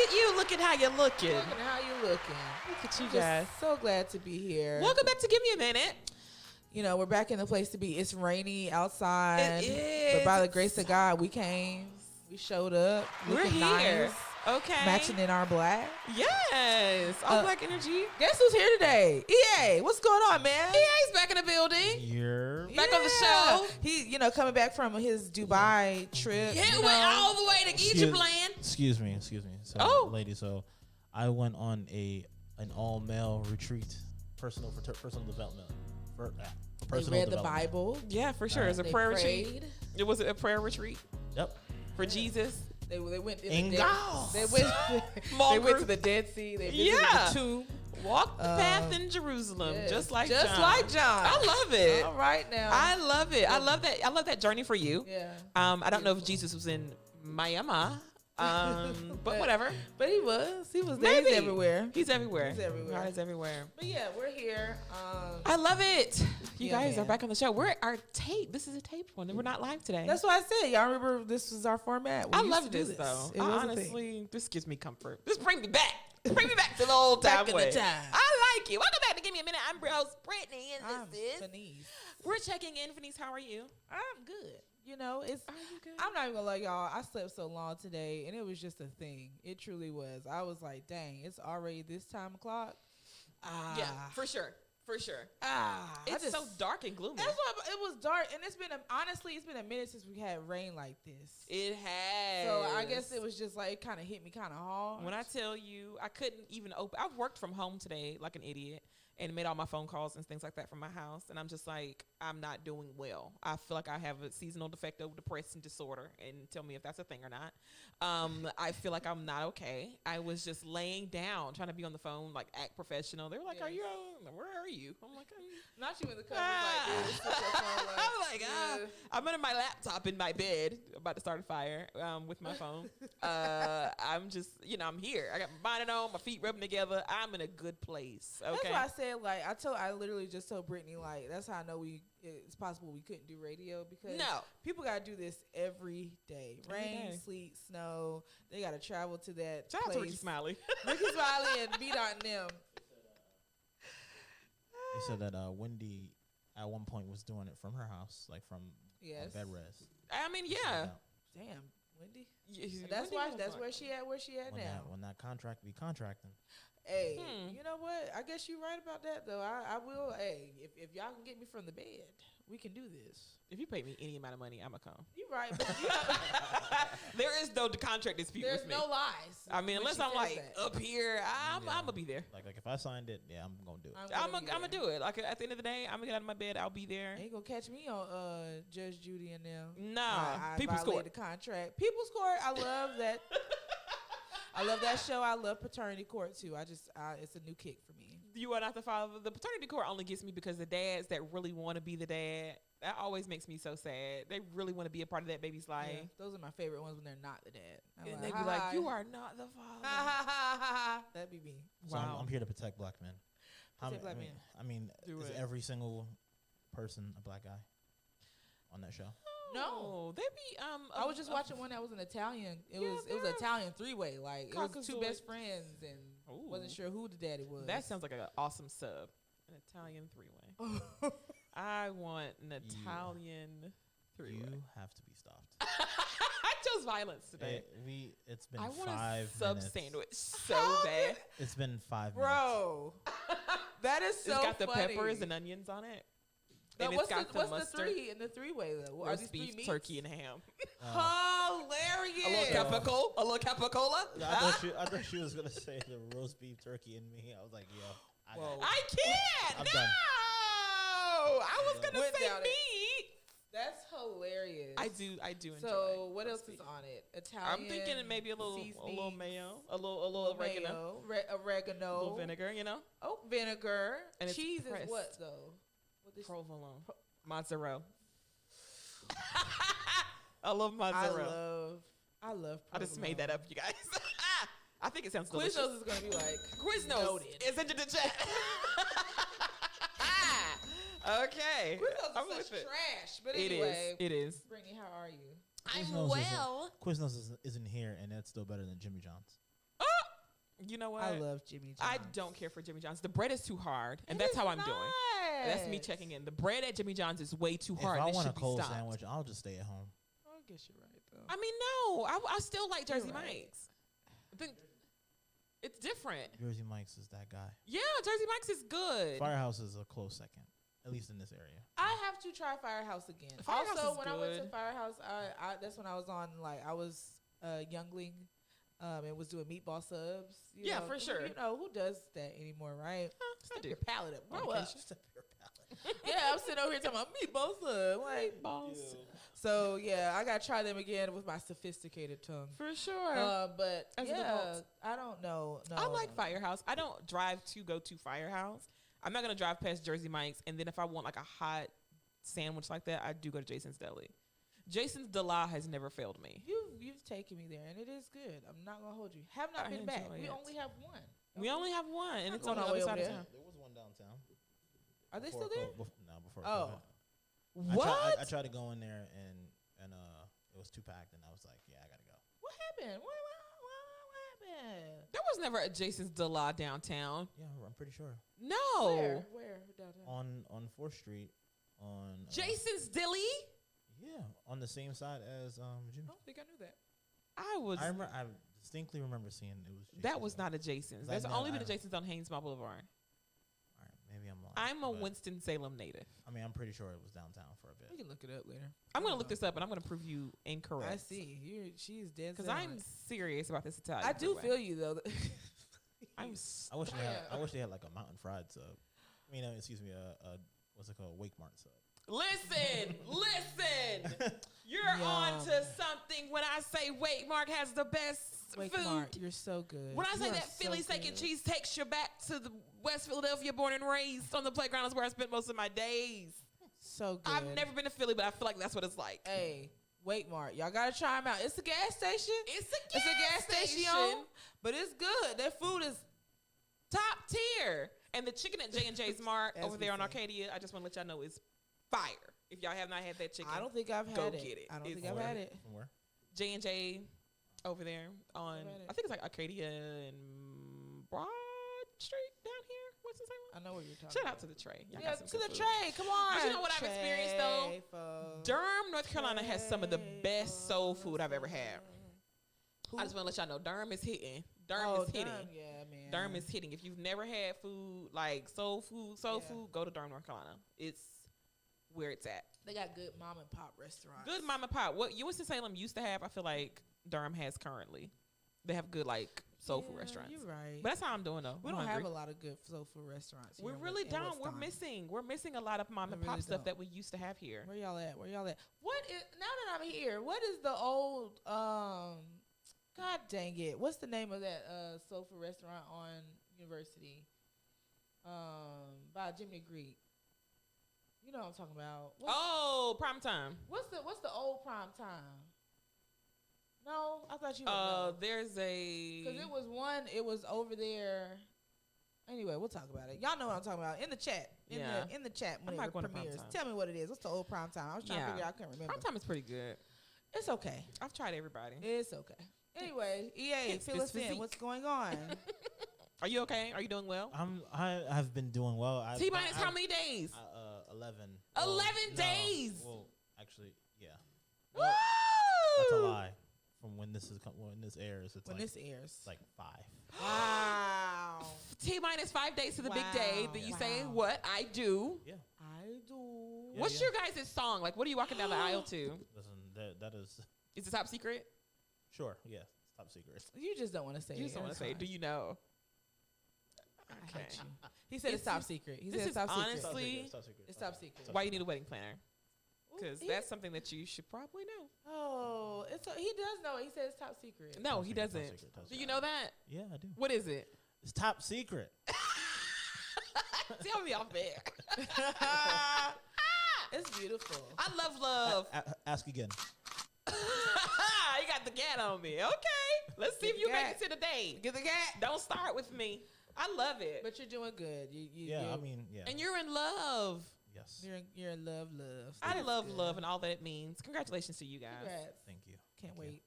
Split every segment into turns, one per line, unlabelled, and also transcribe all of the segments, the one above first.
at you. Look at how you're looking.
Look at how you looking.
Look at you
I'm
guys.
just so glad to be here.
Welcome back to Give Me a Minute.
You know, we're back in the place to be. It's rainy outside.
It is.
But by the grace of God, we came. We showed up.
We're
looking
here.
Nice,
Okay.
matching in our black.
Yes. All black energy.
Guess who's here today? EA. What's going on, man?
EA's back in the building.
You're
Back on the show.
He, coming back from his Dubai trip.
Yeah,
you
went
know.
all the way to Egypt land.
Excuse me. So, lady, I went on an all-male retreat, personal development.
They read the Bible.
Yeah, for sure. It's a
They
prayer
prayed.
retreat. It was a prayer retreat.
Yep.
For Jesus.
They went
In
the
God.
They went to the Dead Sea. They visited the tomb.
Walk the path in Jerusalem,
Yes.
just like
Just
John.
like John.
I love it.
All right now.
I love it. I love that journey for you.
Yeah.
I don't know if Jesus was in Miami. But whatever.
But he was. He was there.
Maybe.
He's everywhere.
He's everywhere.
He's everywhere.
God is everywhere.
But yeah, we're here.
I love it. You
Yeah,
guys
man.
are back on the show. We're at our tape. This is a taped one, and we're not live today.
That's why I said, y'all remember this was our format. We
I
used
love
to do
this though.
It
I
was a thing.
honestly, this gives me comfort. This bring me back. Bring me back to the old time
Back in the
way.
time.
I like it. Welcome back to Give Me a Minute. I'm Bros Brittany, and
I'm
this is
Phanice.
we're checking in. Phanice, how are you?
I'm good. It's.
Are you good?
I'm not even gonna lie, y'all. I slept so long today, and it was just a thing. It truly was. I was like, dang, it's already this time o'clock.
Yeah, for sure. For sure. It's
just,
so dark and gloomy.
That's why it was dark, and it's been honestly, it's been a minute since we had rain like this.
It has.
So I guess it was just like it kind of hit me kind of hard.
When I tell you, I couldn't even open. I've worked from home today like an idiot and made all my phone calls and things like that from my house. And I'm just like, I'm not doing well. I feel like I have a seasonal defective depression disorder, and tell me if that's a thing or not. I feel like I'm not okay. I was just laying down, trying to be on the phone, like act professional. They were like,
Yes.
"Are you? Where are you?" I'm like,
Not you in the cover like this. Put your phone like,
I'm like, I'm under my laptop in my bed, about to start a fire with my phone. I'm just, I'm here. I got my bonnet on, my feet rubbing together. I'm in a good place. Okay.
That's why I said, like, I literally just told Brittany, like, that's how I know it's possible we couldn't do radio, because people got to do this every day. Rain, sleet, snow. They got to travel to that
Shout
place.
out to Ricky Smiley.
Ricky Smiley and B-Dot and them.
They said that Wendy at one point was doing it from her house, like from bed rest.
I mean, yeah.
Damn, Wendy.
That's
That's where she at. Where she at now?
When that contract be contracting.
Hey, you know what? I guess you're right about that, though. I will. Hey, if y'all can get me from the bed, we can do this.
If you pay me any amount of money, I'ma come.
You're right, but
there is no contract dispute with me.
There's no lies.
I mean, unless I'm like up here, I'm gonna be there.
Like if I signed it, I'm gonna do it.
I'm gonna do it. Like at the end of the day, I'm gonna get out of my bed. I'll be there.
Ain't gonna catch me on Judge Judy and them.
Nah,
I
People's Court.
the contract. People's Court. I love that. I love that show. I love Paternity Court too. It's a new kick for me.
You are not the father. The Paternity Court only gets me because the dads that really want to be the dad, that always makes me so sad. They really want to be a part of that baby's life.
Yeah, those are my favorite ones when they're not the dad.
And they be like, "You are not the father."
That'd be me.
So I'm here to protect black men.
Protect black men.
I mean, is every single person a black guy on that show?
No,
they be.
I was just watching one that was an Italian. It was an Italian three-way. Like it was two best friends, and wasn't sure who the daddy was.
That sounds like an awesome sub. An Italian three-way. I want an Italian three-way.
You have to be stopped.
I chose violence today.
It's been
I
5
want
minutes.
a sub sandwich so bad.
It's been 5 minutes.
Bro, that is so
It's got the
funny.
peppers and onions on it.
Now,
And
what's
it's got the mustard.
the three-way though? Are these
Roast
three
beef,
meats?
turkey, and ham.
Hilarious.
A little capicola.
I thought she was gonna say the roast beef, turkey, and me. I was like, yo,
I can't.
I'm
no,
done.
I was gonna
Went
say
down it.
meat.
That's hilarious.
I do enjoy.
So what
roast
else is
beef.
on it? Italian.
I'm thinking maybe a little mayo, a little oregano,
oregano,
a little vinegar.
Oh, vinegar.
And it's
cheese
pressed.
is what though?
Provolone, mozzarella. I love mozzarella.
I love.
I just made that up, you guys. I think it sounds delicious.
Quiznos is gonna be like
Quiznos is into the chat. Okay.
Quiznos is such trash, but anyway,
it is.
Brittany, how are you?
I'm well.
Quiznos isn't here, and that's still better than Jimmy John's.
You know what?
I love Jimmy John's.
I don't care for Jimmy John's. The bread is too hard, and that's how I'm doing. That's me checking in. The bread at Jimmy John's is way too hard.
If I
want
a cold sandwich, I'll just stay at home.
I guess you're right, though.
I mean, no. I still like Jersey Mike's. It's different.
Jersey Mike's is that guy.
Yeah, Jersey Mike's is good.
Firehouse is a close second, at least in this area.
I have to try Firehouse again.
Firehouse
also,
is
when
good.
I went to Firehouse, I that's when I was on, like, I was a youngling and was doing meatball subs.
Yeah, for sure.
You know, who does that anymore, right? Step your palate up. Grow up.
Step your palate.
Yeah, I'm sitting over here talking about meatball sub. Like,
Meatballs.
so, yeah, I got to try them again with my sophisticated tongue.
For sure.
But,
As an
yeah,
adult.
I don't know. No,
I like Firehouse. I don't drive to go to Firehouse. I'm not going to drive past Jersey Mike's. And then if I want like a hot sandwich like that, I do go to Jason's Deli. Jason's Deli has never failed me.
You've taken me there, and it is good. I'm not going to hold you. Have not
I
been back.
enjoy
We
it.
only have one.
We only have one, and it's
going
on the
all the
other
way
side of
over
town.
There was one downtown.
Are they
Before
still there?
Before
Oh.
COVID.
What?
I tried to go in there and it was too packed, and I was like, yeah, I gotta go.
What happened? What happened?
There was never a Jason's Deli downtown.
Yeah, I'm pretty sure.
No.
Where? Downtown?
On 4th Street, on
Jason's Deli?
yeah, on the same side as Jimmy.
I don't think I knew that.
I distinctly remember seeing it was. Jason's
That was
Deli.
not a Jason's.
Like,
There's
no,
only been a
I-
Jason's on Haynesmont Boulevard.
All right, maybe I'm lying.
I'm a
but,
Winston-Salem native.
I mean, I'm pretty sure it was downtown for a
We
bit.
can look it up later.
I'm going to look this up, and I'm going to prove you incorrect.
I see. She's dead.
Because I'm serious about this Italian.
I do
food.
feel you though.
I wish they had like a mountain fried sub. I mean, excuse me, what's it called? Wake Mart sub.
Listen. You're
Yum.
on to something when I say Wake Mark has the best
Wake
food.
Mart, you're so good.
When I say
You are
that
so
Philly steak and
good.
cheese takes you back to the West Philadelphia, born and raised on the playground is where I spent most of my days.
So good.
I've never been to Philly, but I feel like that's what it's like.
Hey, Wake Mart, y'all gotta try them out. It's a gas station.
It's a gas
station, but it's good. Their food is
top tier. And the chicken at J&J's Mart
As
over
we
there on
say.
Arcadia, I just want to let y'all know is fire. If y'all have not had that chicken,
I don't think I've had
go
it.
get it.
I don't
It's
think I've had it.
From where?
J&J over there on,
I've had it.
I think it's like Arcadia and Broad Street down here. What's his name?
I know what you're talking
Shout
about.
out to the Tray. Y'all
Yeah,
got some
to
good
the
food.
tray. Come on.
But you know what I've experienced, though?
Tray, folks.
Durham, North Carolina has some of the best soul food I've ever had.
Who?
I just want to let y'all know Durham is hitting. Durham is hitting.
Durham, yeah, man.
Durham is hitting. If you've never had food like soul food, go to Durham, North Carolina. It's where it's at.
They got good mom and pop restaurants.
Good mom and pop. What Winston-Salem used to have, I feel like Durham has currently. They have good like soul food restaurants.
You're right.
But that's how I'm doing though.
We
I'm
don't
hungry.
have a lot of good soul food restaurants.
We
here in
really
in
don't. We're
Wisconsin.
missing a lot of mom
We
and pop
really
stuff
don't.
that we used to have here.
Where y'all at? What is now that I'm here? What is the old God dang it! What's the name of that soul food restaurant on University? By Jimmy Greek. You know what I'm talking about.
Prime time.
What's the old prime time? No, I thought you would know.
There's a
Because it was over there. Anyway, we'll talk about it. Y'all know what I'm talking about in the chat. In the chat when
I'm not
it
going to
premieres.
Prime Time.
Tell me what it is. What's the old prime time? I was trying to figure out. I couldn't remember.
Prime time is pretty good.
It's okay.
I've tried everybody.
It's okay. Anyway, EA,
It's
fill us in.
physique.
What's going on?
Are you okay? Are you doing well?
I have been doing well.
T-minus how many days?
11.
11
No,
days.
Well, actually, yeah.
Woo!
That's a lie. From when this airs, it's
When
like,
this airs.
it's like 5.
Wow.
T-minus 5 days to the big day that you say
Wow.
what I do.
Yeah.
I do.
Yeah,
What's your guys' song? Like, what are you walking down the aisle to?
Listen, that is
Is it top secret?
sure. Yeah, it's top secret.
You just don't want to say
You just don't want to say. Do you know?
I hate you. He said it's
This
top
is-
secret. He
this
said it's
is
top secret.
honestly-
It's top secret.
It's top secret.
Why you need a wedding planner? Because
He-
that's something that you should probably know.
Oh, he does know it. He said it's top secret.
No,
Top
he
secret, top
doesn't.
secret, top
Do you
secret.
know that?
Yeah, I do.
What is it?
It's top secret.
Tell me off air.
It's beautiful.
I love.
Ask again.
You got the gat on me. Okay. Let's see
Get
if you
the
make
gat.
it to the day.
Get the cat.
Don't start with me. I love it.
But you're doing good.
Yeah, I mean, yeah.
And you're in love.
Yes.
You're in love.
I
That's
love
good.
love and all that it means. Congratulations to you guys.
Congrats.
Thank you.
Can't
Thank you.
wait.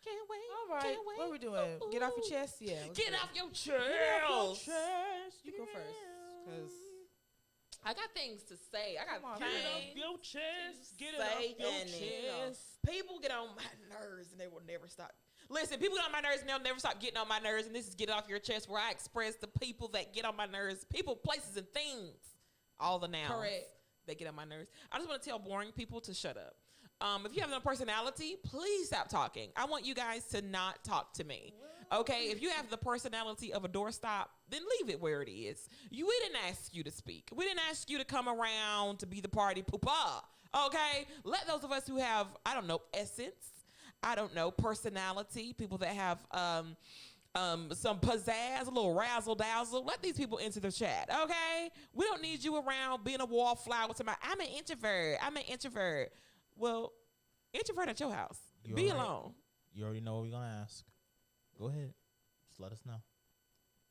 Can't wait.
All right.
Can't wait.
What are we doing? Get off your chest? Yeah.
Get off your chest.
Get off your chest. You go first. Because
I got things to say. I got
Get
things
it
off your chest.
Get it off your chest. People get on my nerves and they will never stop. Listen, people get on my nerves and they'll never stop getting on my nerves. And this is Get It Off Your Chest, where I express the people that get on my nerves. People, places, and things. All the nouns.
Correct.
That get on my nerves. I just want to tell boring people to shut up. If you have no personality, please stop talking. I want you guys to not talk to me. Okay? If you have the personality of a doorstop, then leave it where it is. We didn't ask you to speak. We didn't ask you to come around to be the party poopa. Okay? Let those of us who have, I don't know, essence, I don't know, personality, people that have some pizzazz, a little razzle dazzle. Let these people into the chat, okay? We don't need you around being a wallflower with somebody. I'm an introvert. Well, introvert at your house. Be alone.
You already know what we're gonna ask. Go ahead. Just let us know.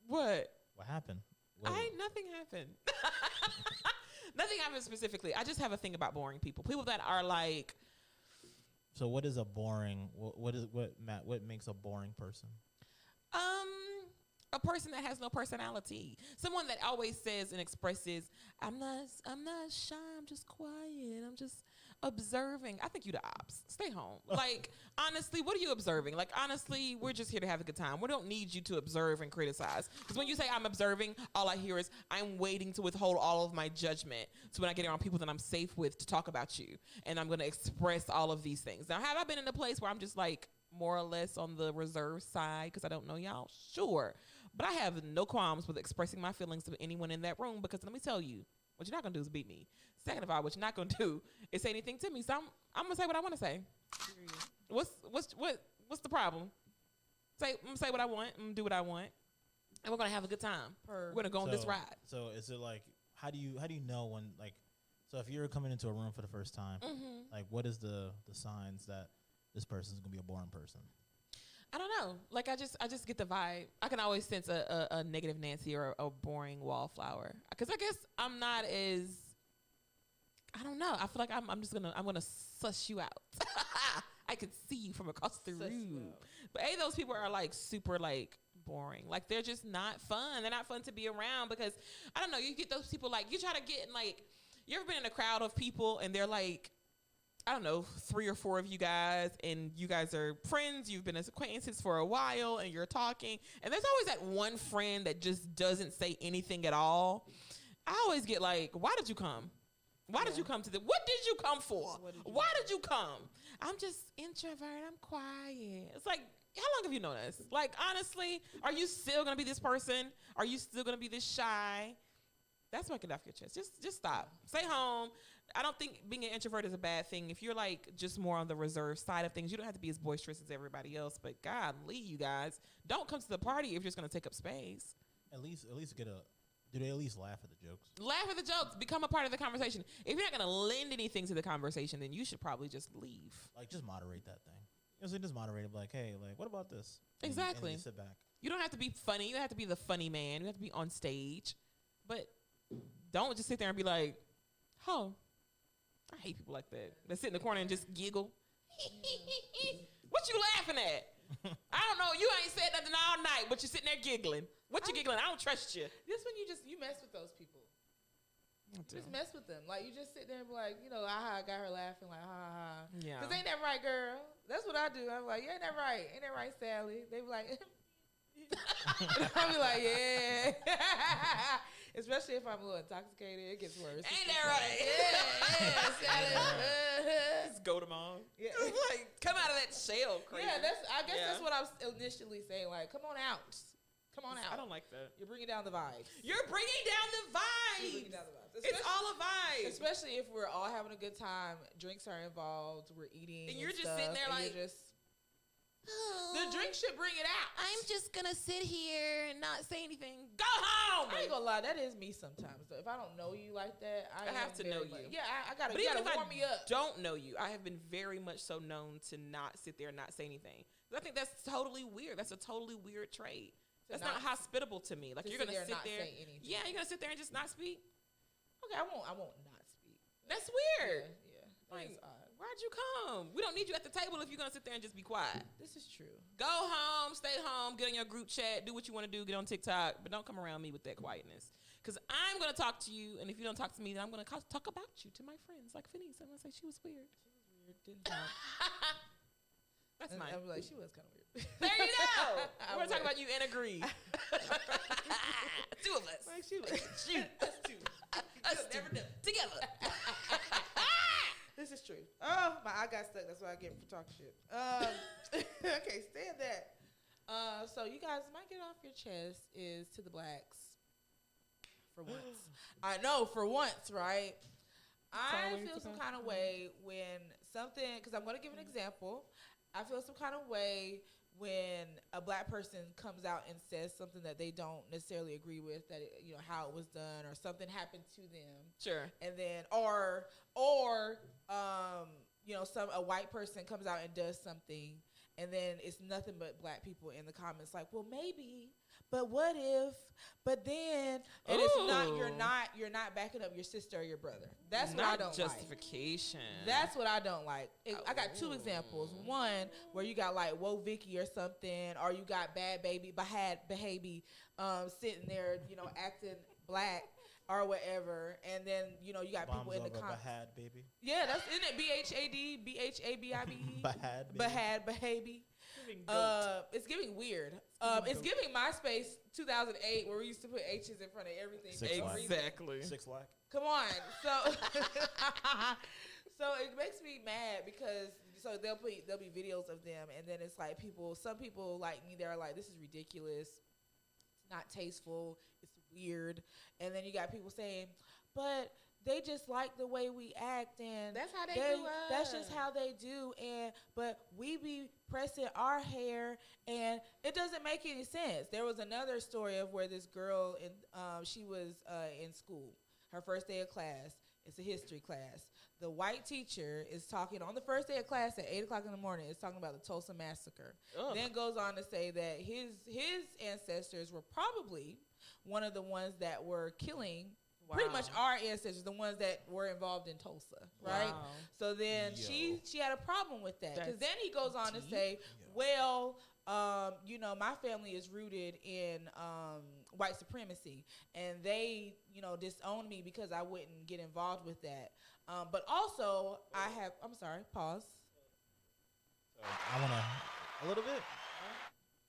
What
happened?
Nothing happened. Nothing happened specifically. I just have a thing about boring people. People that are like.
So what is a boring? What makes a boring person?
A person that has no personality. Someone that always says and expresses, I'm not shy, I'm just quiet, I'm just observing. I think you the ops. Stay home. Like, honestly, what are you observing? Like, honestly, we're just here to have a good time. We don't need you to observe and criticize. Because when you say I'm observing, all I hear is I'm waiting to withhold all of my judgment. So when I get around people that I'm safe with to talk about you. And I'm going to express all of these things. Now, have I been in a place where I'm just like more or less on the reserve side because I don't know y'all? Sure. But I have no qualms with expressing my feelings to anyone in that room because let me tell you, what you're not going to do is beat me. Second of all, what you're not going to do is say anything to me. So I'm going to say what I want to say. What's the problem? I'm going to say what I want. I'm going to do what I want. And we're going to have a good time. We're going to go on this ride.
So is it like, how do you know when, like, so if you're coming into a room for the first time, like what is the signs that this person is going to be a boring person?
I don't know. Like, I just get the vibe. I can always sense a negative Nancy or a boring wallflower. Because I guess I'm not as, I don't know. I feel like I'm going to suss you out. I could see you from across the room. But those people are like super like boring. Like, they're just not fun. They're not fun to be around because, I don't know, you get those people like, you try to get in like, you ever been in a crowd of people and they're like, I don't know, 3 or 4 of you guys, and you guys are friends, you've been as acquaintances for a while, and you're talking, and there's always that one friend that just doesn't say anything at all. I always get like, why did you come? Why did you come to this? What did you come for? Why did you come? I'm just introvert, I'm quiet. It's like, how long have you known us? Like, honestly, are you still going to be this person? Are you still going to be this shy? That's why, get off your chest. Just stop. Stay home. I don't think being an introvert is a bad thing. If you're like just more on the reserve side of things, you don't have to be as boisterous as everybody else. But golly, you guys, don't come to the party if you're just going to take up space.
At least do they at least laugh at the jokes?
Laugh at the jokes. Become a part of the conversation. If you're not going to lend anything to the conversation, then you should probably just leave.
Like, just moderate that thing. You know, just moderate it. Like, hey, like, what about this?
Exactly.
And you sit back.
You don't have to be funny. You don't have to be the funny man. You have to be on stage. But don't just sit there and be like, oh, I hate people like that. They sit in the corner and just giggle. What you laughing at? I don't know. You ain't said nothing all night, but you're sitting there giggling. What you giggling? I don't trust you.
This when you mess with those people. Just mess with them. Like, you just sit there and be like, you know, I got her laughing, like, ha, ha.
Yeah.
Because ain't that right, girl? That's what I do. I'm like, yeah, ain't that right? Ain't that right, Sally? They be like, I'll be like, yeah. Especially if I'm a little intoxicated, it gets worse.
Ain't that right?
Yeah, Sally.
Just go to mom.
Yeah.
Like, come out of that shell, crazy.
Yeah, I guess that's what I was initially saying. Like, come on out. Come on out.
I don't like that.
You're bringing down the vibes.
You're bringing down the vibes. It's all a vibe.
Especially if we're all having a good time. Drinks are involved. We're eating.
And you're just sitting there like,
the drink should bring it out.
I'm just going to sit here and not say anything. Go home.
I ain't going to lie. That is me sometimes. Though. If I don't know you like that, I have to know you. Yeah, I got to warm me up.
Don't know you. I have been very much so known to not sit there and not say anything. I think that's totally weird. That's a totally weird trait. That's not hospitable to me. Like, you're going to sit there. Yeah, you're going to sit there and just not speak.
Okay, I won't not speak.
That's weird.
Yeah.
Like, why'd you come? We don't need you at the table if you're going to sit there and just be quiet.
This is true.
Go home, stay home, get on your group chat, do what you want to do, get on TikTok, but don't come around me with that quietness. Because I'm going to talk to you, and if you don't talk to me, then I'm going to talk about you to my friends. Like Phanice, I'm going to say she was weird.
Didn't talk.
That's mine.
I'm like, she was kind of weird.
There you go. We're going to talk about you and agree. Two of us.
Like, she was.
Shoot. Us two. Us never done. Together.
This is true. Oh, I got stuck. That's what I get for talking shit. I can't stand that. So you guys might get off your chest is to the blacks. For once. I know, for once, right? I feel some kind of way when something, because I'm going to give an example. I feel some kind of way when a black person comes out and says something that they don't necessarily agree with, that how it was done or something happened to them.
Sure. And
then, a white person comes out and does something, and then it's nothing but black people in the comments like, well, maybe, but what if, but then, and it's not, you're not backing up your sister or your brother. That's what I don't
justification.
Like. That's what I don't like. I got two examples. One where you got like Whoa Vicky or something, or you got Bad Baby sitting there, acting black or whatever, and then you got
Bombs
people in the comments.
Bahad baby.
Yeah, that's isn't it BHADBHABIBE?
Bahad
baby. It's giving weird. It's giving MySpace 2008 where we used to put H's in front of everything.
Exactly.
6 lakh.
Come on. So so it makes me mad because there'll be videos of them, and then it's like some people like me, they're like, this is ridiculous. It's not tasteful. It's weird. And then you got people saying, but they just like the way we act, and
that's how they do us.
That's just how they do, but we be pressing our hair, and it doesn't make any sense. There was another story of where this girl, she was in school, her first day of class. It's a history class. The white teacher is talking on the first day of class at 8:00 in the morning. It's talking about the Tulsa massacre. Ugh. Then goes on to say that his ancestors were probably one of the ones that were killing. Wow. Pretty much our ancestors, the ones that were involved in Tulsa, right? Wow. So then she had a problem with that, because then he goes on to say, well, my family is rooted in white supremacy, and they, disowned me because I wouldn't get involved with that. But also, I'm sorry, pause.
I want a little bit.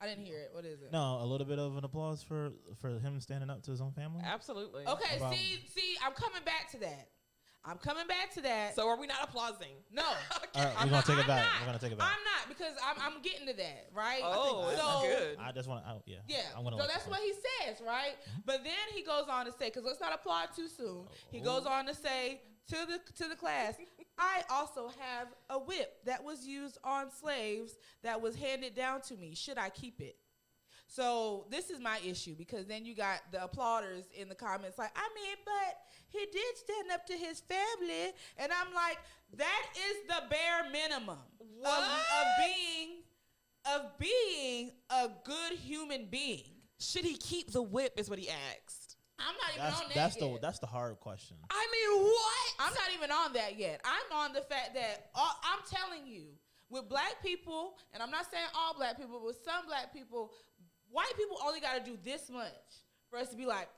I didn't hear it. What is it?
No, a little bit of an applause for him standing up to his own family.
Absolutely.
Okay, see, I'm coming back to that.
So are we not applauding?
No.
Okay. We're gonna take it back. I'm
not, because I'm getting to that, right?
Oh, that's good.
I just want to. Yeah.
So that's what he says, right? Mm-hmm. But then he goes on to say, because let's not applaud too soon. He goes on to say to the class, I also have a whip that was used on slaves that was handed down to me. Should I keep it? So this is my issue, because then you got the applauders in the comments like, but he did stand up to his family. And I'm like, that is the bare minimum of being a good human being.
Should he keep the whip is what he asked.
I'm not even on that yet.
That's the hard question.
What?
I'm not even on that yet. I'm on the fact that I'm telling you, with black people, and I'm not saying all black people, but with some black people, white people only got to do this much for us to be like,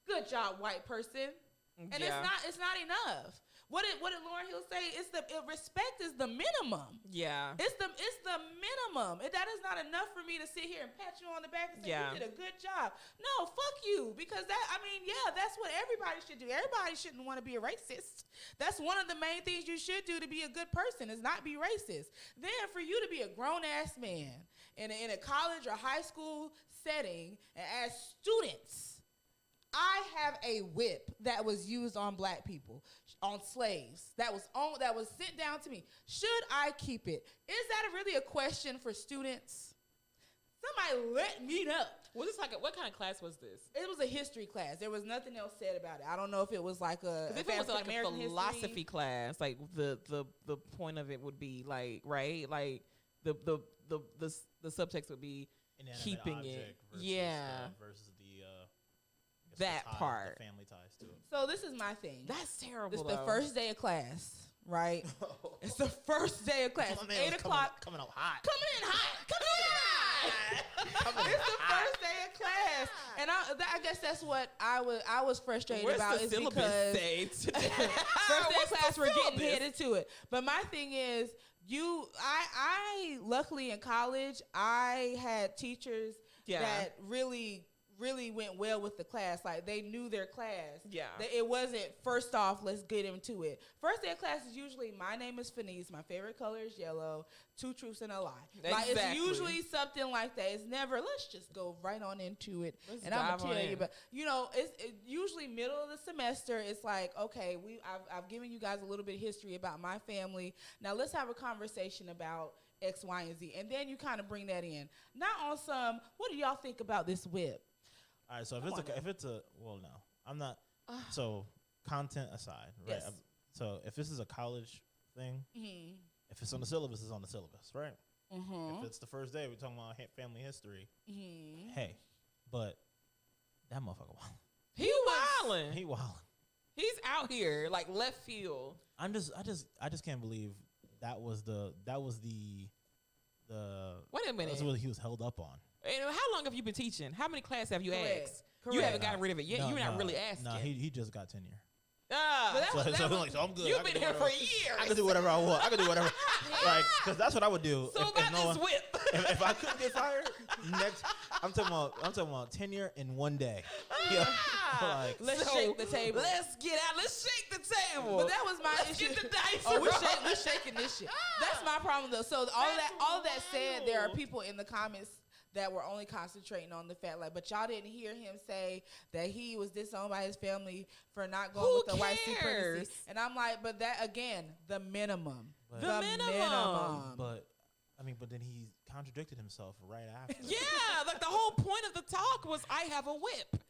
good job, white person. And it's not enough. What did Lauryn Hill say? Respect is the minimum.
Yeah.
It's the minimum. That is not enough for me to sit here and pat you on the back and say you did a good job. No, fuck you. Because that's what everybody should do. Everybody shouldn't want to be a racist. That's one of the main things you should do to be a good person, is not be racist. Then for you to be a grown ass man in a college or high school setting, and as students, I have a whip that was used on black people, on slaves, that was sent down to me. Should I keep it? Is that really a question for students? Somebody let me know.
Was this what kind of class was this?
It was a history class. There was nothing else said about it. I don't know if it was like
if it was like a philosophy class, like the point of it would be like, right, like the subtext would be keeping it,
versus
that part.
The family ties to it.
So this is my thing.
That's terrible.
This is the first day of class, right? It's the first day of class. 8 o'clock.
Coming out hot.
Coming in hot. It's the first day of class, and I guess that's what I was frustrated about.
Is because
first day of class, we're getting headed to it. But my thing is, I luckily in college, I had teachers that really went well with the class. Like, they knew their class. Yeah. It wasn't, first off, let's get into it. First day of class is usually, my name is Phanice, my favorite color is yellow, 2 truths and a lie. Exactly. Like, it's usually something like that. It's never, let's just go right on into it. And I'm going to tell you. But, it's usually middle of the semester, it's like, okay, I've given you guys a little bit of history about my family. Now, let's have a conversation about X, Y, and Z. And then you kind of bring that in. Not on some, what do y'all think about this whip?
All right, so well, no, I'm not. So content aside, right?
Yes.
So if this is a college thing, if it's on the syllabus, it's on the syllabus, right? If it's the first day, we're talking about family history. Hey, but that motherfucker wildin'.
He wildin'. He's out here like left field.
I just can't believe that was the
Wait a minute.
That's what he was held up on.
And how long have you been teaching? How many classes have you asked?
Correct.
You haven't gotten rid of it yet. You're not really asking.
No, he just got tenure.
So
I'm good.
You've been here for years.
I can do whatever I want. Like, because that's what I would do.
So about this whip.
If I couldn't get fired, I'm talking about tenure in one day.
Let's shake the table.
Let's get out. Let's shake the table.
But that was my issue.
Get the dice.
We're shaking this shit. That's my problem though. So all that said, there are people in the comments that were only concentrating on the fact, but y'all didn't hear him say that he was disowned by his family for not going with the white supremacy. And I'm like, but that, again, the minimum.
The minimum.
But then he contradicted himself right after.
Yeah, like the whole point of the talk was, I have a whip.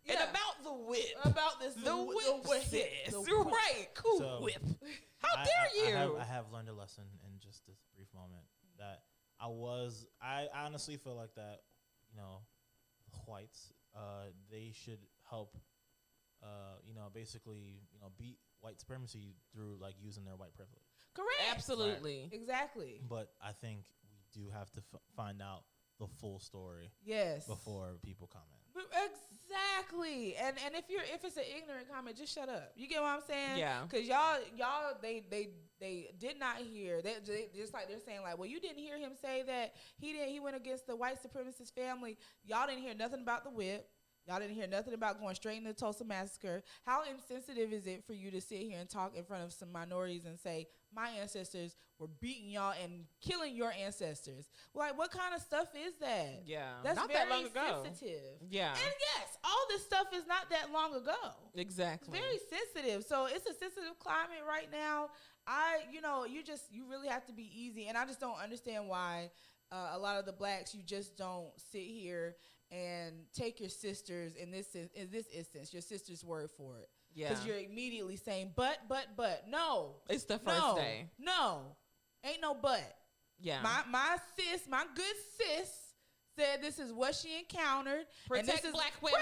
Yeah. And about the whip.
About this.
The whip, sis. Right. Cool
so
whip. How dare you?
I have learned a lesson in just this brief moment that I honestly feel like that, whites, they should help, basically, beat white supremacy through, like, using their white privilege.
Correct.
Absolutely.
Right. Exactly.
But I think we do have to find out the full story.
Yes.
Before people comment.
Exactly. And if it's an ignorant comment, just shut up. You get what I'm saying?
Yeah.
Because y'all they did not hear. They just like they're saying, like, well, you didn't hear him say that he went against the white supremacist family. Y'all didn't hear nothing about the whip. Y'all didn't hear nothing about going straight into the Tulsa massacre. How insensitive is it for you to sit here and talk in front of some minorities and say, my ancestors were beating y'all and killing your ancestors? Like, what kind of stuff is that?
Yeah.
That's
not
very
that long ago.
sensitive.
Yeah.
And yes, all this stuff is not that long ago.
Exactly.
Very sensitive. So it's a sensitive climate right now. You really have to be easy. And I just don't understand why a lot of the blacks, you just don't sit here and take your sisters, in this instance, your sister's word for it. Yeah. Because you're immediately saying, but. No.
It's the first day.
No. Ain't no but.
Yeah.
My good sis said this is what she encountered.
Protect black women.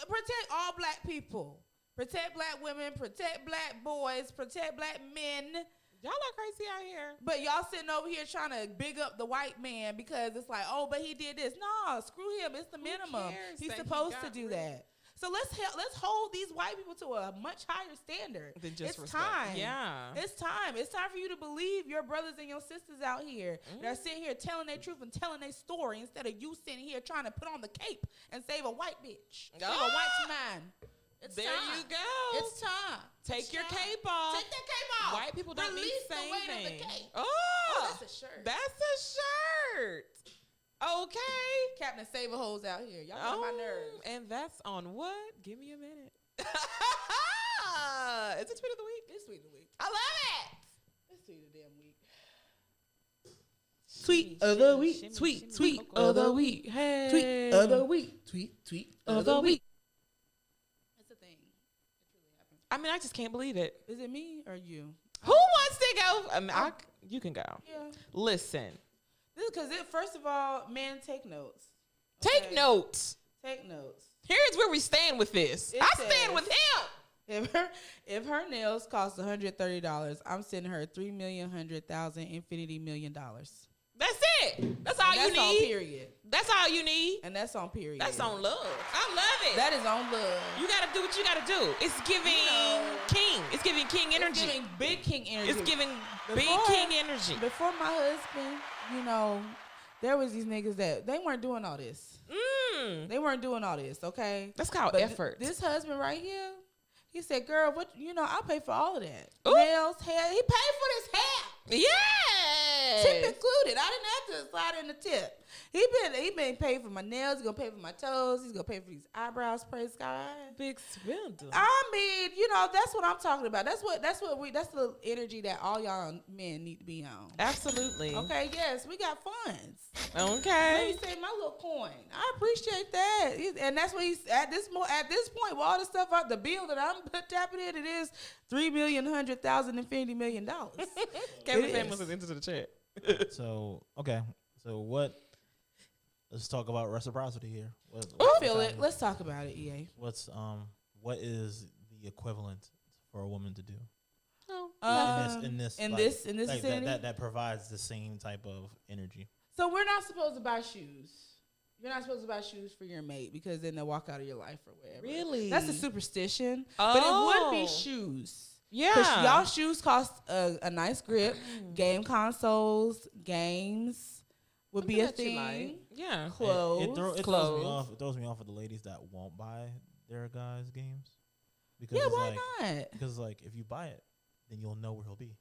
Protect all black people. Protect black women. Protect black boys. Protect black men.
Y'all are crazy out here.
But y'all sitting over here trying to big up the white man because it's like, oh, but he did this. No, screw him. It's the minimum. He's supposed to do that. So let's hold these white people to a much higher standard.
Than just
it's
respect.
Time.
Yeah.
It's time. It's time for you to believe your brothers and your sisters out here that are sitting here telling their truth and telling their story instead of you sitting here trying to put on the cape and save a white bitch. Save a white man. It's
there
time.
You go.
It's time.
Take your cape off.
Take that cape off.
White people don't
Release
need the same
weight
thing.
of the cape.
Oh,
that's a shirt.
That's a shirt. Okay.
Captain Save a Hoes out here. Y'all got my nerves.
And that's on what? Give me a minute. Is it Tweet of the Week?
It's Tweet of the Week.
I love it.
It's Tweet of the damn week.
Tweet of the week. Tweet of the week. Hey.
Tweet of the week. Tweet of the week. That's a thing. It truly happened.
I mean, I just can't believe it.
Is it me or you?
Who wants to go? You can go.
Yeah.
Listen.
This because first of all, men, take notes.
Okay? Take notes.
Take notes.
Here's where we stand with this. I stand with him.
If her nails cost $130, I'm sending her $3,100,000 infinity $1 million.
That's it. That's all you need.
That's on period.
That's all you need.
And that's on period.
That's on love. I love it.
That is on love.
You gotta do what you gotta do. It's giving king. It's giving king energy.
It's giving big king energy.
It's giving big king energy.
Before my husband, there was these niggas that they weren't doing all this. They weren't doing all this, okay?
That's called effort.
This husband right here, he said, girl, I'll pay for all of that.
Ooh.
Nails, hair. He paid for this hair.
Yeah.
Tip included. I didn't have to slide in the tip. He been paid for my nails. He's gonna pay for my toes. He's gonna pay for these eyebrows. Praise God.
Big swindle.
I mean, that's what I'm talking about. That's the energy that all y'all men need to be on.
Absolutely.
Okay. Yes, we got funds.
Okay.
Let me say my little coin. I appreciate that. And that's what he's at this point. With all the stuff out, the bill that I'm tapping in, it is $3,100,000 infinity $1 million.
Kevin Phanice was into the chat.
So what? Let's talk about reciprocity here.
I feel it. Let's talk about it, EA.
What is the equivalent for a woman to do? In this vicinity? That provides the same type of energy.
So we're not supposed to buy shoes. You're not supposed to buy shoes for your mate because then they'll walk out of your life or whatever.
Really?
That's a superstition.
Oh.
But it would be shoes.
Yeah.
Because y'all shoes cost a nice grip. Game consoles, games would be a thing.
Like. Yeah.
Clothes.
It throws me off with the ladies that won't buy their guys' games. Because
why not?
Because if you buy it, then you'll know where he'll be.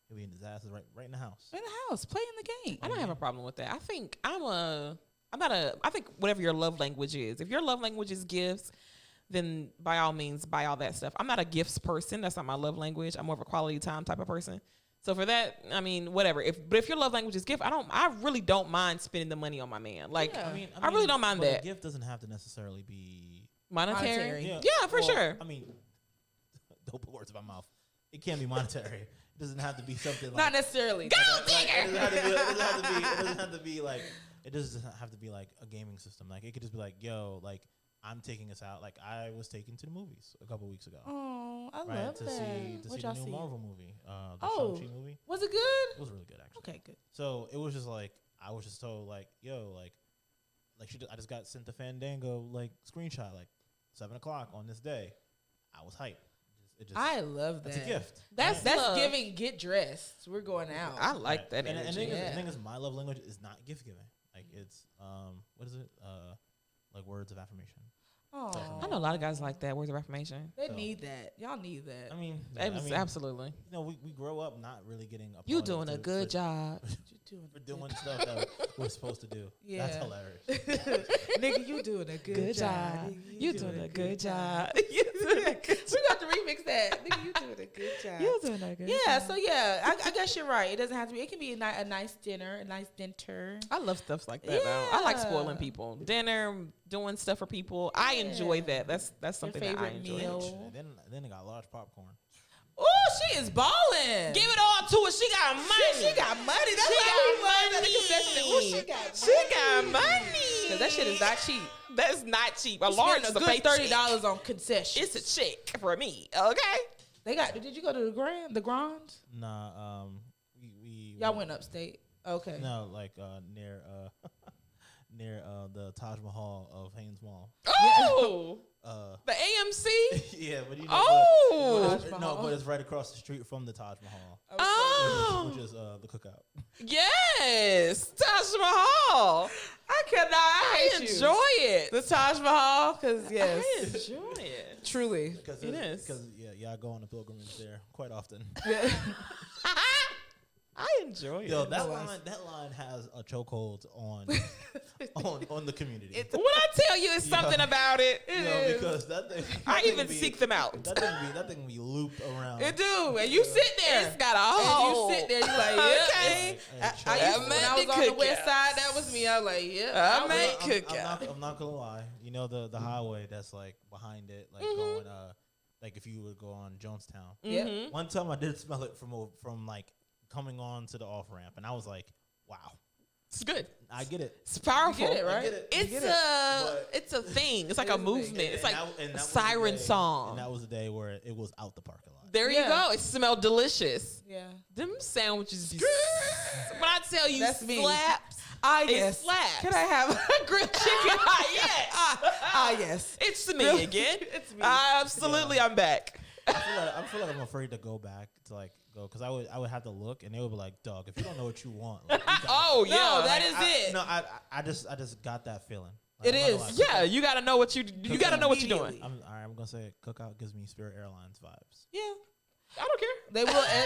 He'll be in his asses right in the house.
In the house, playing the game.
I don't have a problem with that. I think I think whatever your love language is, if your love language is gifts, then by all means buy all that stuff. I'm not a gifts person. That's not my love language. I'm more of a quality time type of person. So for that, I mean, whatever. If your love language is gift, I really don't mind spending the money on my man. I really don't mind that.
A gift doesn't have to necessarily be
monetary.
Yeah,
for sure.
I mean, don't put words in my mouth. It can't be monetary. It doesn't have to be something like
not necessarily.
Gold digger.
It doesn't have to be like a gaming system. Like it could just be like, yo, like I'm taking us out. Like I was taken to the movies a couple weeks ago.
Oh, I love that.
To see the new Marvel movie, the Shang-Chi movie.
Was it good?
It was really good, actually.
Okay, good.
So it was just like I was just told like, yo, I just got sent the Fandango screenshot 7:00 on this day. I was hyped.
I love that.
It's a gift.
That's giving. Get dressed. We're going out.
I like that energy.
And the thing is, my love language is not gift giving. Like it's what is it? Like words of affirmation.
Oh,
I know a lot of guys like that, words of affirmation.
They need that. Y'all need that.
I mean,
absolutely.
We grow up not really getting.
You doing a good job.
We're doing stuff that we're supposed to do. Yeah, that's hilarious.
Nigga, you doing a good job.
You doing a good job.
We got to remix that. Nigga, you doing a good job.
You doing a good job.
So I guess you're right. It doesn't have to be. It can be a nice dinner, a nice dinner.
I love stuff like that. Though. I like spoiling people. Dinner, doing stuff for people. I enjoy that. That's something that I enjoy.
Meal. Then they got large popcorn.
Oh, she is balling.
Give it all to her. She got money.
She got money. That's
she got money.
Because that shit is not cheap.
That's not cheap. A large is a good
$30 on concession.
It's a check for me. Okay.
Did you go to the Grand?
Nah.
Y'all went upstate. Okay.
No, near the Taj Mahal of Haynes Mall.
Oh. The AMC?
Yeah, but you know.
Oh.
But it's right across the street from the Taj Mahal.
Oh.
Which is the cookout.
Yes, Taj Mahal.
I
enjoy it.
The Taj Mahal, because yes,
I enjoy it.
Truly,
it is. Because y'all go on a pilgrimage there quite often.
I enjoy it.
Yo, that line has a chokehold on the community.
When I tell you it's something about it,
because that thing.
I even seek them out.
That thing be looped around.
It do, and you sit there.
It's got a hole.
And you sit there, you like,
okay.
When I was on the west side, that was me. I was like, yeah.
I'm not gonna lie. You know the highway that's behind it, going if you would go on Jonestown.
Yeah.
One time I did smell it from coming on to the off ramp, and I was like, wow.
It's good.
I get it.
It's powerful.
You get it, right?
I get it.
It's a thing. It's like a movement. It's like a siren song.
And that was the day where it was out the parking lot.
There you go. It smelled delicious.
Yeah.
Them sandwiches. When I tell you
That's me.
slaps.
Yes.
It slaps.
Can I have a grilled chicken?
Yes.
Yes.
It's me again.
It's me.
Absolutely, I'm back.
I feel like I'm afraid to go back to like go because I would have to look and they would be like, dog, if you don't know what you want, like,
oh yeah,
no, that is it.
No, I just got that feeling.
It is.
Yeah, you gotta know what you gotta know what you're doing.
I'm gonna say Cookout gives me Spirit Airlines vibes.
Yeah.
I don't care.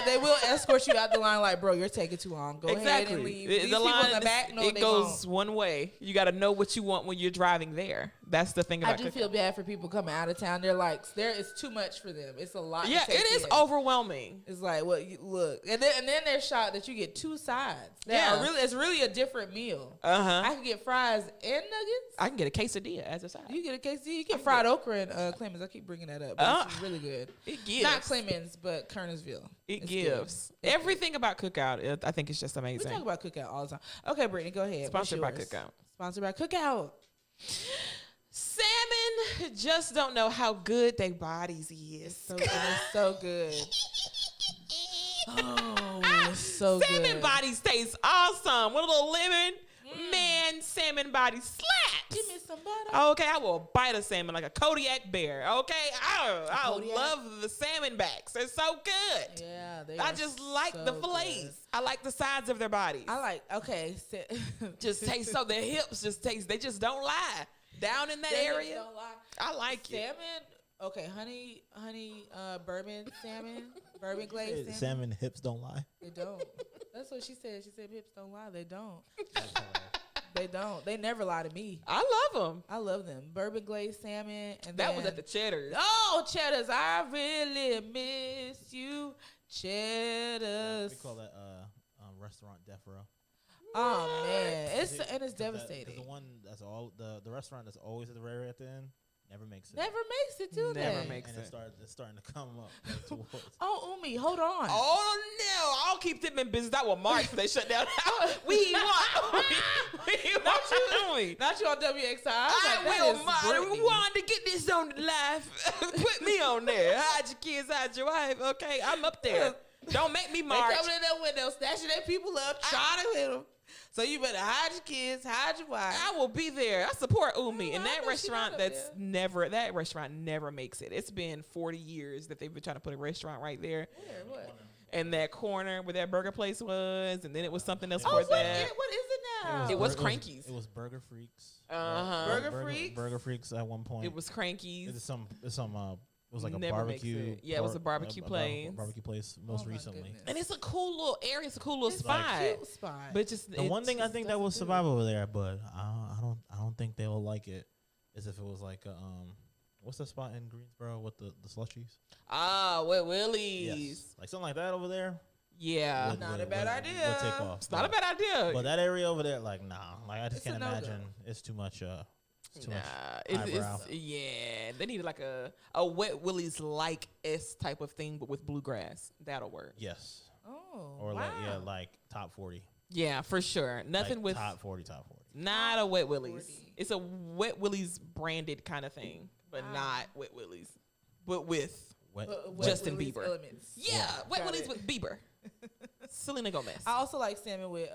They will escort you out the line like, bro, you're taking too long. Go ahead and leave. These people
line
in the back, no,
it
they
goes
won't.
one way. You got to know what you want when you're driving there. That's the thing about
I do feel bad for people coming out of town. They're like, it's too much for them. It's a lot.
Yeah,
to take
it is
in.
overwhelming.
It's like, well, look, and then they're shocked that you get two sides. It's really a different meal. I can get fries and nuggets.
I can get a quesadilla as a side.
You get a quesadilla. You get fried okra and Clemens. I keep bringing that up. But it's really good.
It gives.
Not Clemens, but Kernersville.
It gives. Everything about Cookout, I think it's just amazing.
We talk about Cookout all the time. Okay, Brittany, go ahead.
Sponsored by Cookout.
Sponsored by Cookout.
Salmon just don't know how good their bodies is.
It's so good. Oh, it's so good.
Salmon bodies taste awesome. With a little lemon. Man, salmon body slaps.
Give me some butter.
Okay, I will bite a salmon like a Kodiak bear. Okay, I love the salmon backs. They're so good.
Yeah,
I just like the fillets. Good. I like the sides of their bodies. Just taste so their hips just taste. They just don't lie down in that area. Don't lie. I like
salmon. Okay, honey, bourbon salmon, bourbon glazed salmon.
Salmon hips don't lie.
They don't. That's what she said. She said hips don't lie. They don't. They don't. They never lie to me.
I love them.
I love them. Bourbon glazed salmon. And
that was at the Cheddar's.
Oh, Cheddar's. I really miss you. Cheddar's.
Yeah, we call that restaurant death row.
Oh man, it's devastating.
The one that's the restaurant that's always at the very at the end. Never makes it.
Never makes it, do they?
Never makes it.
It's starting to come up towards.
Oh, Umi, hold on.
Oh, no. I'll keep them in business. That will March before they shut down. We want
Not you on WXI.
I will, March. We wanted to get this on the live. Put me on there. Hide your kids, hide your wife. Okay, I'm up there. Don't make me March.
They coming in their window, snatching their people up, trying to hit them. So you better hide your kids, hide your wife.
I will be there. I support Umi. And that restaurant that restaurant never makes it. It's been 40 years that they've been trying to put a restaurant right there.
What?
And that corner where that burger place was, and then it was something else
what
for that.
What is it now?
It was Cranky's.
It was Burger Freaks.
Burger
Freaks at one point.
It was Cranky's.
It was like a
Never
barbecue.
Yeah, it was a barbecue place.
Barbecue place most recently.
Goodness.
And it's a cool little area. It's a cool little spot.
Like, cute spot.
But just
the one thing I think that will survive over there, but I don't think they'll like it, is if it was like what's the spot in Greensboro with the slushies?
Wet Willie's.
Yes. Like something like that over there.
Yeah.
Not a bad idea.
We'll take off.
It's not a bad idea.
But that area over there, like, nah. Like I just can't imagine. It's too much. Too much eyebrow.
Yeah, they need like a Wet Willie's like type of thing, but with bluegrass. That'll work.
Yes.
Oh,
or
wow.
like top 40.
Yeah, for sure. Nothing
like
with
top 40.
Not a Wet Willie's. It's a Wet Willie's branded kind of thing, but not Wet Willie's, but with Justin Bieber.
Elements.
Yeah, Wet Willie's with Bieber. Selena Gomez.
I also like salmon with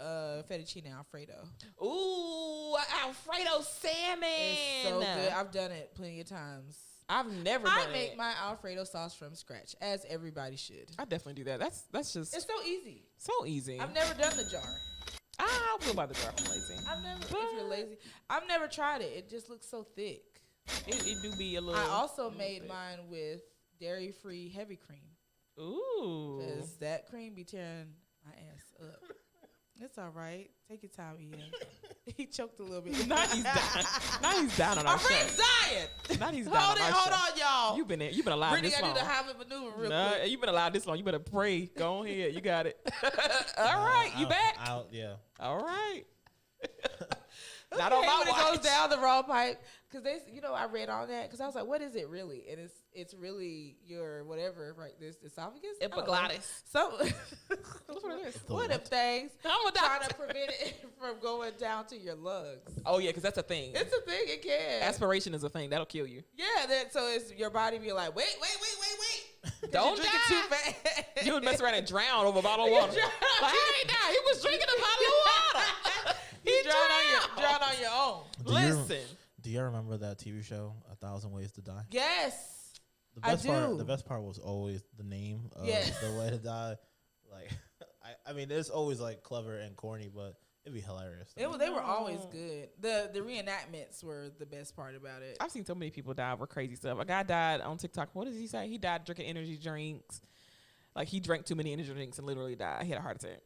fettuccine Alfredo.
Ooh, Alfredo salmon.
It's so good. I've done it plenty of times.
I've never done it.
I make my Alfredo sauce from scratch, as everybody should.
I definitely do that. That's just.
It's so easy.
So easy.
I've never done the jar.
I'll go by the jar. I'm lazy.
If you're lazy, I've never tried it. It just looks so thick.
It do be a little.
I also made mine with dairy-free heavy cream.
Ooh.
Because that cream be tearing my ass up. It's all right. Take your time, Ian. He choked a little bit.
Now he's down. Now he's down on our show.
My friend's dying.
Now he's down on our show.
Hold on, y'all.
You've been alive
Brittany
this long.
Brittany, I do the Heimlich maneuver real quick.
You've been alive this long. You better pray. Go on ahead. You got it. All right. You back?
Yeah.
All right. Not on my
watch.
It
goes down the raw pipe. Because I read on that. Because I was like, what is it really? And it's really your whatever, right? This esophagus?
Epiglottis.
So,
That's what it is.
One of them things.
I'm
trying to prevent it from going down to your lungs.
Oh, yeah, because that's a thing.
It's a thing. It can.
Aspiration is a thing. That'll kill you.
Yeah, so it's your body be like, wait.
Don't
drink it too fast.
You would mess around and drown over a bottle of water. Like, he ain't died. He was drinking a bottle of water.
He drown on your own.
Listen.
Do you remember that TV show, 1,000 Ways to Die?
Yes.
The best part was always the name of the way to die. Like, I mean, it's always like clever and corny, but it'd be hilarious.
They were always good. The reenactments were the best part about it.
I've seen so many people die over crazy stuff. A guy died on TikTok. What does he say? He died drinking energy drinks. Like, he drank too many energy drinks and literally died. He had a heart attack.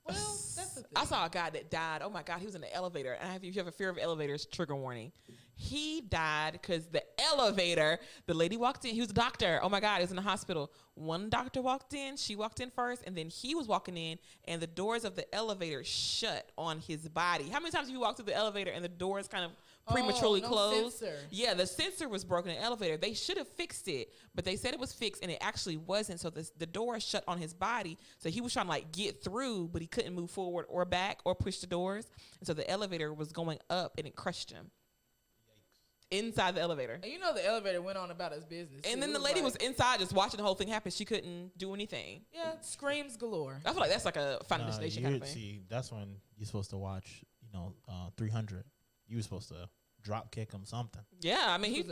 Well, that's the thing.
I saw a guy that died. Oh my God, he was in the elevator. And if you have a fear of elevators, trigger warning. He died because the elevator, the lady walked in. He was a doctor. Oh my God, he was in the hospital. One doctor walked in. She walked in first, and then he was walking in, and the doors of the elevator shut on his body. How many times have you walked through the elevator and the doors kind of prematurely closed?
Sensor.
Yeah, the sensor was broken in the elevator. They should have fixed it, but they said it was fixed, and it actually wasn't. So the door shut on his body. So he was trying to like get through, but he couldn't move forward or back or push the doors. And so the elevator was going up, and it crushed him. Inside the elevator.
And the elevator went on about his business.
And then the lady was inside just watching the whole thing happen. She couldn't do anything.
Yeah, screams galore.
I feel like that's like a Final Destination kind of thing.
See, that's when you're supposed to watch, 300. You were supposed to drop kick him something.
Yeah, I mean,
he's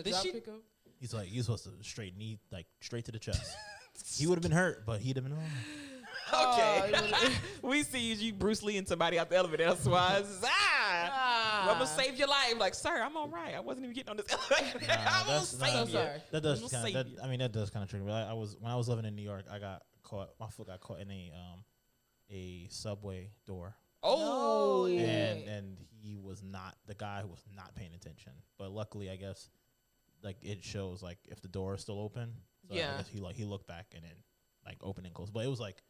like, you're supposed to straight knee, like straight to the chest. He would have been hurt, but he'd have been
okay. We see you Bruce Lee and somebody out the elevator. That's why I'm gonna save your life. Like, sir, I'm all right. I wasn't even getting on this elevator. I'm gonna save you.
That does kind of trigger me. When I was living in New York, I got caught. My foot got caught in a subway door.
Oh,
and he was not the guy who was not paying attention. But luckily, I guess, like it shows like if the door is still open. So I guess he looked back and then like open and close. But it was like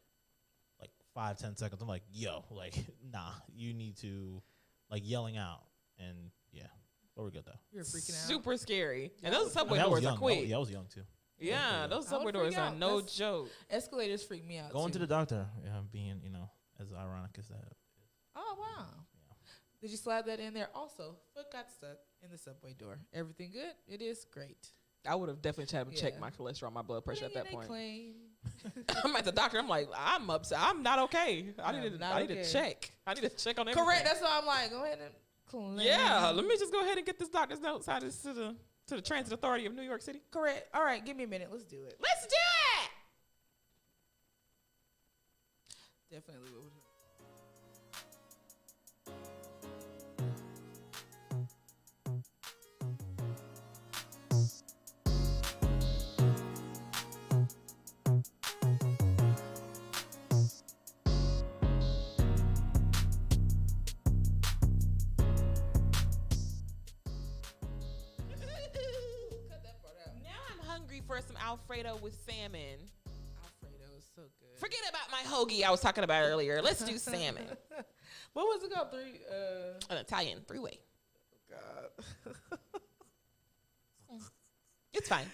5-10 seconds. I'm like, yo, like, nah, you need to, like, yelling out. And, yeah, but we're good, though.
You're freaking out.
Super scary. And those subway doors are quick.
I was young, too.
Yeah, those subway doors are no joke.
Escalators freak me out,
Going to the doctor, being, as ironic as that is.
Oh, wow. Yeah. Did you slide that in there? Also, foot got stuck in the subway door. Everything good? It is great.
I would have definitely tried to check my cholesterol, my blood pressure at that point.
Claim.
I'm at the doctor. I'm like, I'm upset. I'm not okay. I need to check. I need to check on everything.
Correct. That's why I'm like, go ahead and claim.
Yeah. Let me just go ahead and get this doctor's note signed to the Transit Authority of New York City.
Correct. All right. Give me a minute. Let's do it.
Let's do it.
Definitely.
For some Alfredo with salmon.
Alfredo is so good.
Forget about my hoagie I was talking about earlier. Let's do salmon.
What was it called?
An Italian three-way.
Oh, God.
It's fine.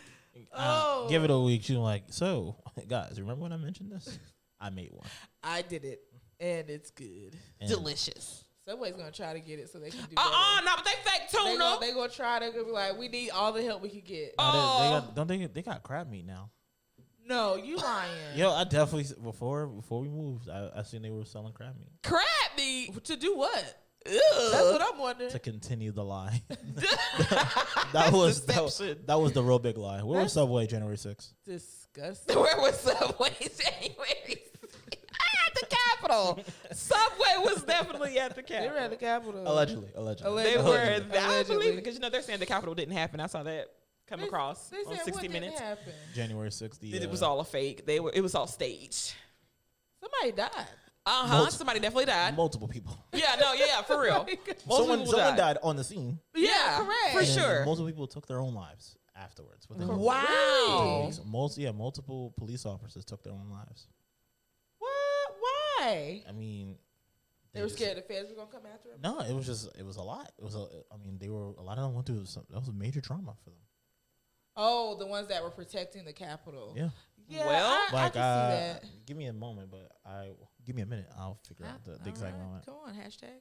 Give it a week. She's like, so, guys, remember when I mentioned this? I made one.
I did it, and it's good.
Delicious.
Subway's gonna try to get it so they can do
no, but they fake tuna.
They gonna try to be like, we need all the help we can get.
They got crab meat now.
No, you lying.
Yo, I definitely before we moved, I seen they were selling crab meat.
Crab meat
to do what?
Ugh.
That's what I'm wondering.
To continue the lie. that was the real big lie. Where was Subway January 6th?
Disgusting.
Where was Subway January 6th? At the Capitol. Subway was definitely at the Capitol.
They were at the Capitol.
Allegedly.
They were. I believe because they're saying the Capitol didn't happen. I saw that come across
they
on
said
60
what
Minutes.
Didn't happen?
January 6th.
It was all a fake. It was all staged.
Somebody died.
Somebody definitely died.
Multiple people.
Yeah, for real.
Someone died on the scene.
Yeah, correct. For sure.
Multiple people took their own lives afterwards.
Wow.
Multiple police officers took their own lives.
What? Why?
I mean,
They were scared the feds were gonna come after them.
No, it was a lot. A lot of them went through that was a major trauma for them.
Oh, the ones that were protecting the Capitol.
Yeah.
Yeah.
Well,
I can see that.
Give me a moment, but give me a minute. I'll figure out the exact moment.
Come on, hashtag.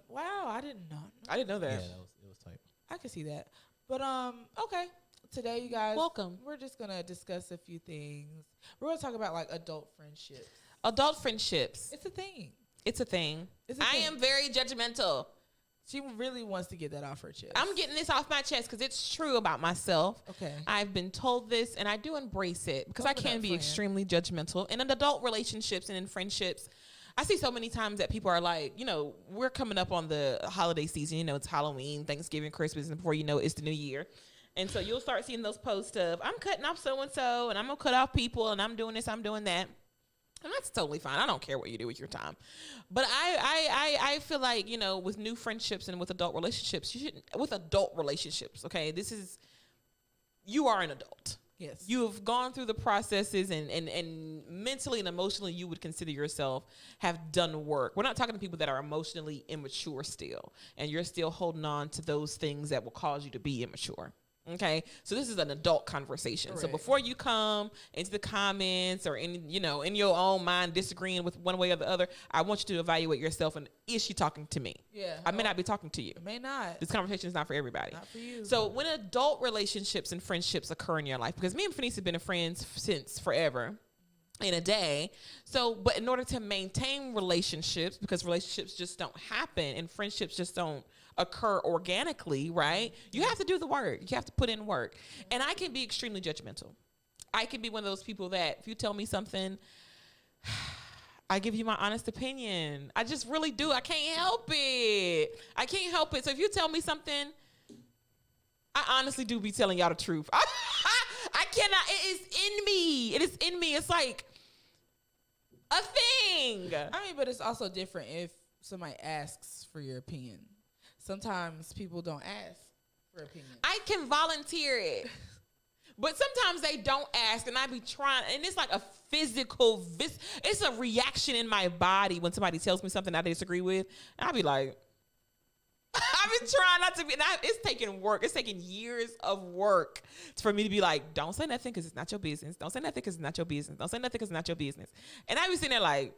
Wow, I didn't know.
I didn't know that.
Yeah, it was tight.
I can see that. But okay. Today, you guys,
welcome.
We're just gonna discuss a few things. We're gonna talk about like adult friendships.
Adult friendships.
It's a thing.
It's a thing. I am very judgmental.
She really wants to get that off her chest.
I'm getting this off my chest because it's true about myself.
Okay.
I've been told this, and I do embrace it because I can be extremely judgmental. And in adult relationships and in friendships, I see so many times that people are like, we're coming up on the holiday season. It's Halloween, Thanksgiving, Christmas, and before you know it, it's the new year. And so you'll start seeing those posts of, I'm cutting off so-and-so, and I'm going to cut off people, and I'm doing this, I'm doing that. And that's totally fine. I don't care what you do with your time. But I feel like, with new friendships and with adult relationships, okay, you are an adult.
Yes.
You have gone through the processes and mentally and emotionally you would consider yourself have done work. We're not talking to people that are emotionally immature still, and you're still holding on to those things that will cause you to be immature. Okay, so this is an adult conversation. Correct. So before you come into the comments or in your own mind disagreeing with one way or the other, I want you to evaluate yourself and is she talking to me?
Yeah.
I may not be talking to you.
May not.
This conversation is not for everybody.
Not for you.
So when adult relationships and friendships occur in your life, because me and Phanice have been friends since forever. In a day. But in order to maintain relationships, because relationships just don't happen and friendships just don't occur organically, right? You have to do the work. You have to put in work. And I can be extremely judgmental. I can be one of those people that if you tell me something, I give you my honest opinion. I just really do. I can't help it. So if you tell me something, I honestly do be telling y'all the truth. I cannot. It is in me. It's like a thing.
But it's also different if somebody asks for your opinion. Sometimes people don't ask for opinion.
I can volunteer it. But sometimes they don't ask, and I be trying, and it's like a physical, it's a reaction in my body when somebody tells me something I disagree with, and I be like, I've been trying not to be, and it's taking work. It's taking years of work for me to be like, don't say nothing because it's not your business. Don't say nothing because it's not your business. Don't say nothing because it's not your business. And I be sitting there like,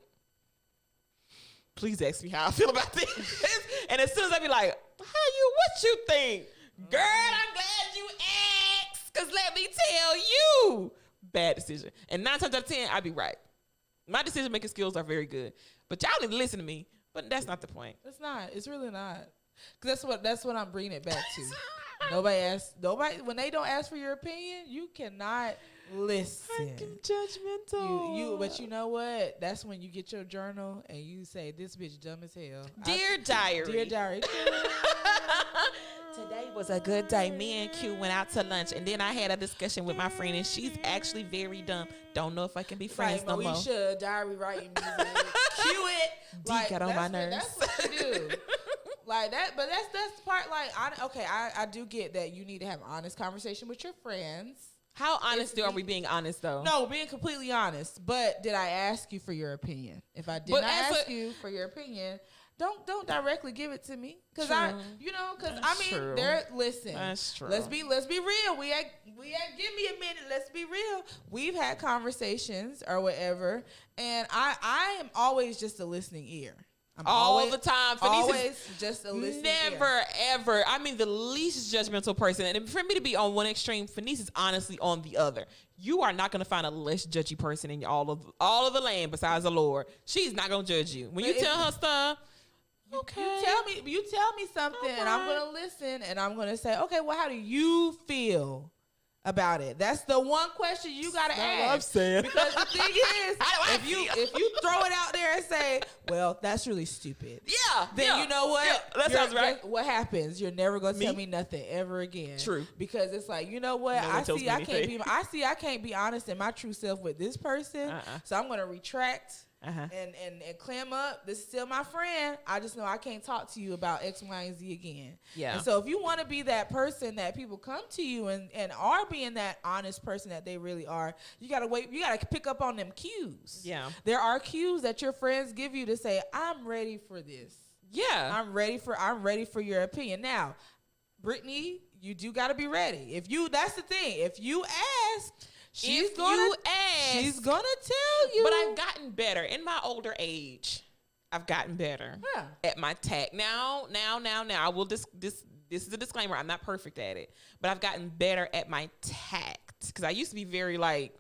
please ask me how I feel about this. And as soon as I be like, what you think? Girl, I'm glad you asked, because let me tell you, bad decision. And 9 times out of 10, I be right. My decision-making skills are very good. But y'all need to listen to me. But that's not the point.
It's not. It's really not. Because that's what I'm bringing it back to. Nobody, when they don't ask for your opinion, you cannot listen.
I'm judgmental.
But you know what? That's when you get your journal and you say, this bitch dumb as hell.
Dear diary. Today was a good day. Me and Q went out to lunch, and then I had a discussion with my friend, and she's actually very dumb. Don't know if I can be friends no more.
Moesha, diary writing music. Cue it.
D got on my nerves.
That's what you do. Like that, but that's the part. Like, I do get that you need to have an honest conversation with your friends.
How honest are we being honest though?
No, being completely honest. But did I ask you for your opinion? If I did not ask you for your opinion, don't directly give it to me, because listen.
That's true.
Let's be real. We give me a minute. Let's be real. We've had conversations or whatever, and I am always just a listening ear. I'm
all the time.
Always just a listening
never, ever. I mean, the least judgmental person. And for me to be on one extreme, Phanice is honestly on the other. You are not going to find a less judgy person in all of the land besides the Lord. She's not going to judge you. When you tell her stuff, okay.
You tell me something, and I'm going to listen, and I'm going to say, okay, well, how do you feel about it? That's the one question you gotta ask.
What I'm saying.
Because the thing is, if you throw it out there and say, "Well, that's really stupid," then you know what?
Yeah, that sounds right.
What happens? You're never gonna tell me nothing ever again.
True.
Because it's like, you know what? I can't be honest in my true self with this person, so I'm gonna retract. and clam up. This is still my friend. I just know I can't talk to you about X, Y, and Z again.
Yeah.
And so if you want to be that person that people come to you and are being that honest person that they really are, you gotta wait. You gotta pick up on them cues.
Yeah.
There are cues that your friends give you to say, I'm ready for this.
Yeah.
I'm ready for your opinion. Now, Brittany, you do gotta be ready. That's the thing. If you ask, she's gonna tell you.
But I've gotten better in my older age. I've gotten better at my tact. Now. I will this is a disclaimer. I'm not perfect at it, but I've gotten better at my tact because I used to be very like,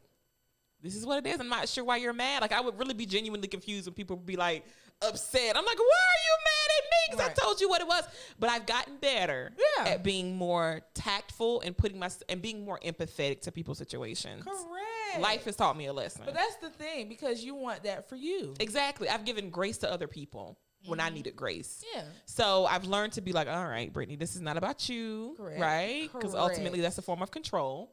this is what it is. I'm not sure why you're mad. Like I would really be genuinely confused when people would be like upset. I'm like, why are you mad at me? Because I told you what it was. But I've gotten better at being more tactful and being more empathetic to people's situations.
Correct.
Life has taught me a lesson.
But that's the thing, because you want that for you.
Exactly. I've given grace to other people when I needed grace.
Yeah.
So I've learned to be like, all right, Brittany, this is not about you. Correct. Right? Because ultimately that's a form of control.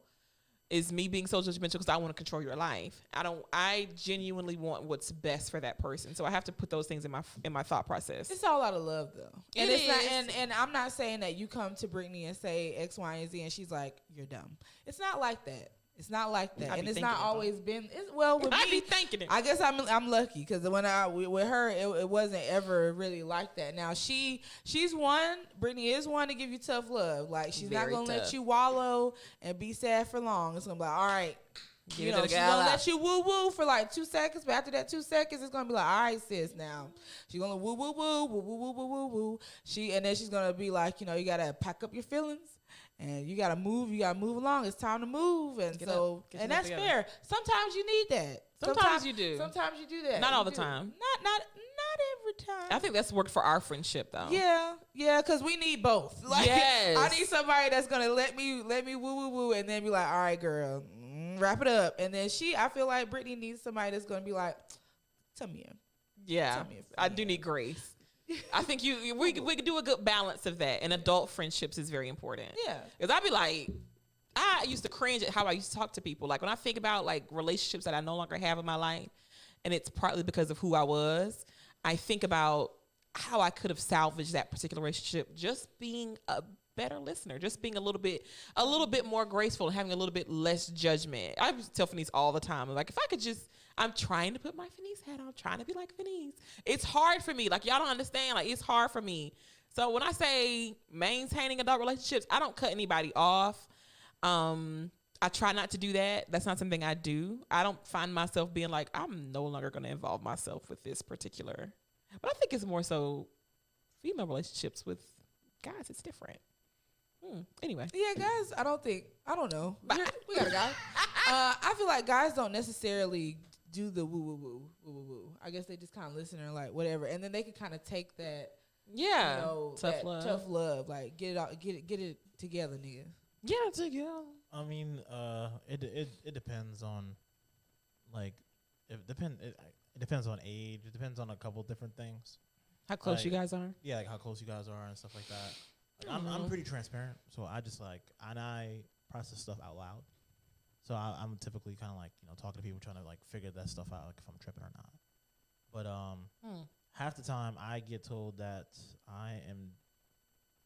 Is me being so judgmental because I want to control your life. I genuinely want what's best for that person. So I have to put those things in my thought process.
It's all out of love though.
And
it's not, and I'm not saying that you come to Brittany and say X, Y, and Z and she's like, you're dumb. It's not like that. It's not like that, and it's not always been. With me,
I be thinking it.
I guess I'm lucky because when with her, it wasn't ever really like that. Now she's one. Brittany is one to give you tough love. Like she's not gonna let you wallow and be sad for long. It's gonna be like, all right, she's gonna let you woo woo for like 2 seconds, but after that 2 seconds, it's gonna be like, all right, sis. Now she's gonna woo woo woo woo woo woo woo woo woo. And then she's gonna be like, you gotta pack up your feelings. And you gotta move along. It's time to move, and that's fair. Sometimes you need that.
Sometimes you do.
Sometimes you do that.
Not all the time.
Not every time.
I think that's worked for our friendship though.
Yeah, because we need both. Like, yes. I need somebody that's gonna let me woo woo woo, and then be like, all right, girl, wrap it up. And then I feel like Brittany needs somebody that's gonna be like, tell me in.
Yeah, I do need grace. I think we could do a good balance of that, and adult friendships is very important. Yeah, because I'd be like, I used to cringe at how I used to talk to people. Like when I think about like relationships that I no longer have in my life, and it's partly because of who I was. I think about how I could have salvaged that particular relationship just being a better listener, just being a little bit more graceful and having a little bit less judgment. I used to tell Phanice all the time, I'm like, if I could just. I'm trying to put my Phanice hat on. I'm trying to be like Phanice. It's hard for me. Like, y'all don't understand. Like, it's hard for me. So when I say maintaining adult relationships, I don't cut anybody off. I try not to do that. That's not something I do. I don't find myself being like, I'm no longer going to involve myself with this particular. But I think it's more so female relationships with guys. It's different. Anyway.
Yeah, guys, I don't know. We got a guy. I feel like guys don't necessarily do the woo woo woo woo woo woo. I guess they just kind of listen or like whatever, and then they can kind of take that, tough love, like get it together, nigga.
Get it together.
I mean, it depends on, like, it depends on age. It depends on a couple different things.
How close you guys are?
Yeah, like how close you guys are and stuff like that. Like, I'm pretty transparent, so I just I process stuff out loud. So I'm typically kind of like, talking to people trying to like figure that stuff out, like if I'm tripping or not. But half the time I get told that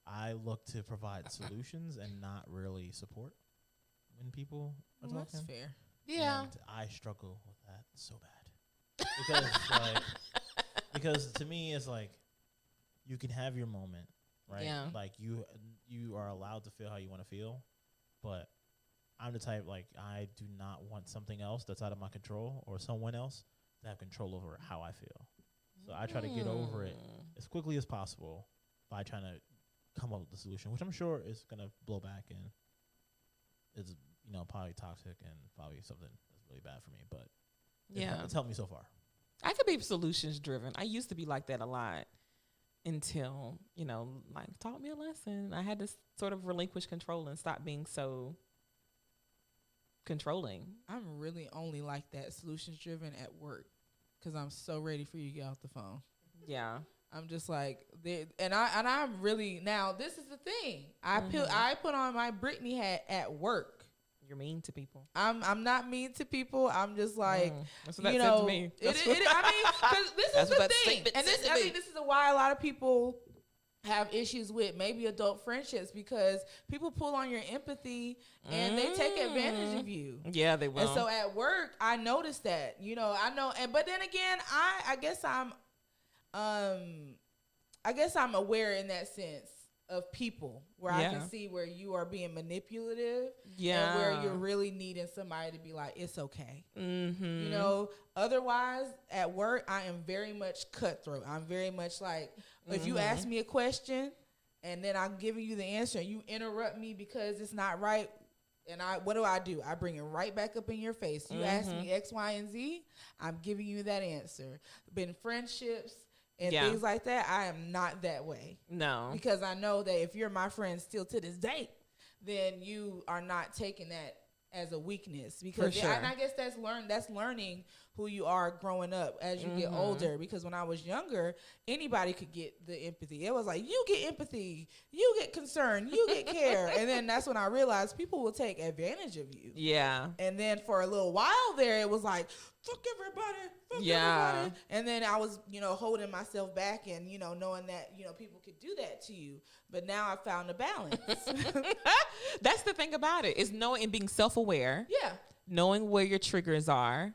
I look to provide solutions and not really support when people are talking.
That's fair.
Yeah.
And I struggle with that so bad. Because to me it's like you can have your moment, right? Yeah. Like you are allowed to feel how you want to feel, but I'm the type, like, I do not want something else that's out of my control or someone else to have control over how I feel. So I try to get over it as quickly as possible by trying to come up with a solution, which I'm sure is going to blow back and is, probably toxic and probably something that's really bad for me. But it's helped me so far.
I could be solutions driven. I used to be like that a lot until, taught me a lesson. I had to sort of relinquish control and stop being so controlling. I'm
really only like that, solutions driven at work, because I'm so ready for you to get off the phone.
Yeah,
I'm just like, I'm really, now this is the thing. I put on my Brittany hat at work.
You're mean to people.
I'm not mean to people. I'm just like,
that's what that said to me.
I mean, because this is the thing, and this is why a lot of people have issues with maybe adult friendships, because people pull on your empathy and they take advantage of you.
Yeah, they will.
And so at work, I noticed that. I know, but then again, I guess I'm aware in that sense of people where I can see where you are being manipulative and where you're really needing somebody to be like, it's okay. Otherwise at work, I am very much cutthroat. I'm very much like, if you ask me a question and then I'm giving you the answer and you interrupt me because it's not right, and what do? I bring it right back up in your face. You ask me X, Y, and Z, I'm giving you that answer. Been friendships and things like that, I am not that way. No. Because I know that if you're my friend still to this day, then you are not taking that as a weakness. Because and I guess that's learning who you are growing up as you get older. Because when I was younger, anybody could get the empathy. It was like, you get empathy, you get concern, you get care. And then that's when I realized people will take advantage of you. Yeah. And then for a little while there, it was like, fuck everybody. Everybody. And then I was, holding myself back and, knowing that, people could do that to you. But now I found a balance.
That's the thing about it, is knowing and being self-aware. Yeah. Knowing where your triggers are.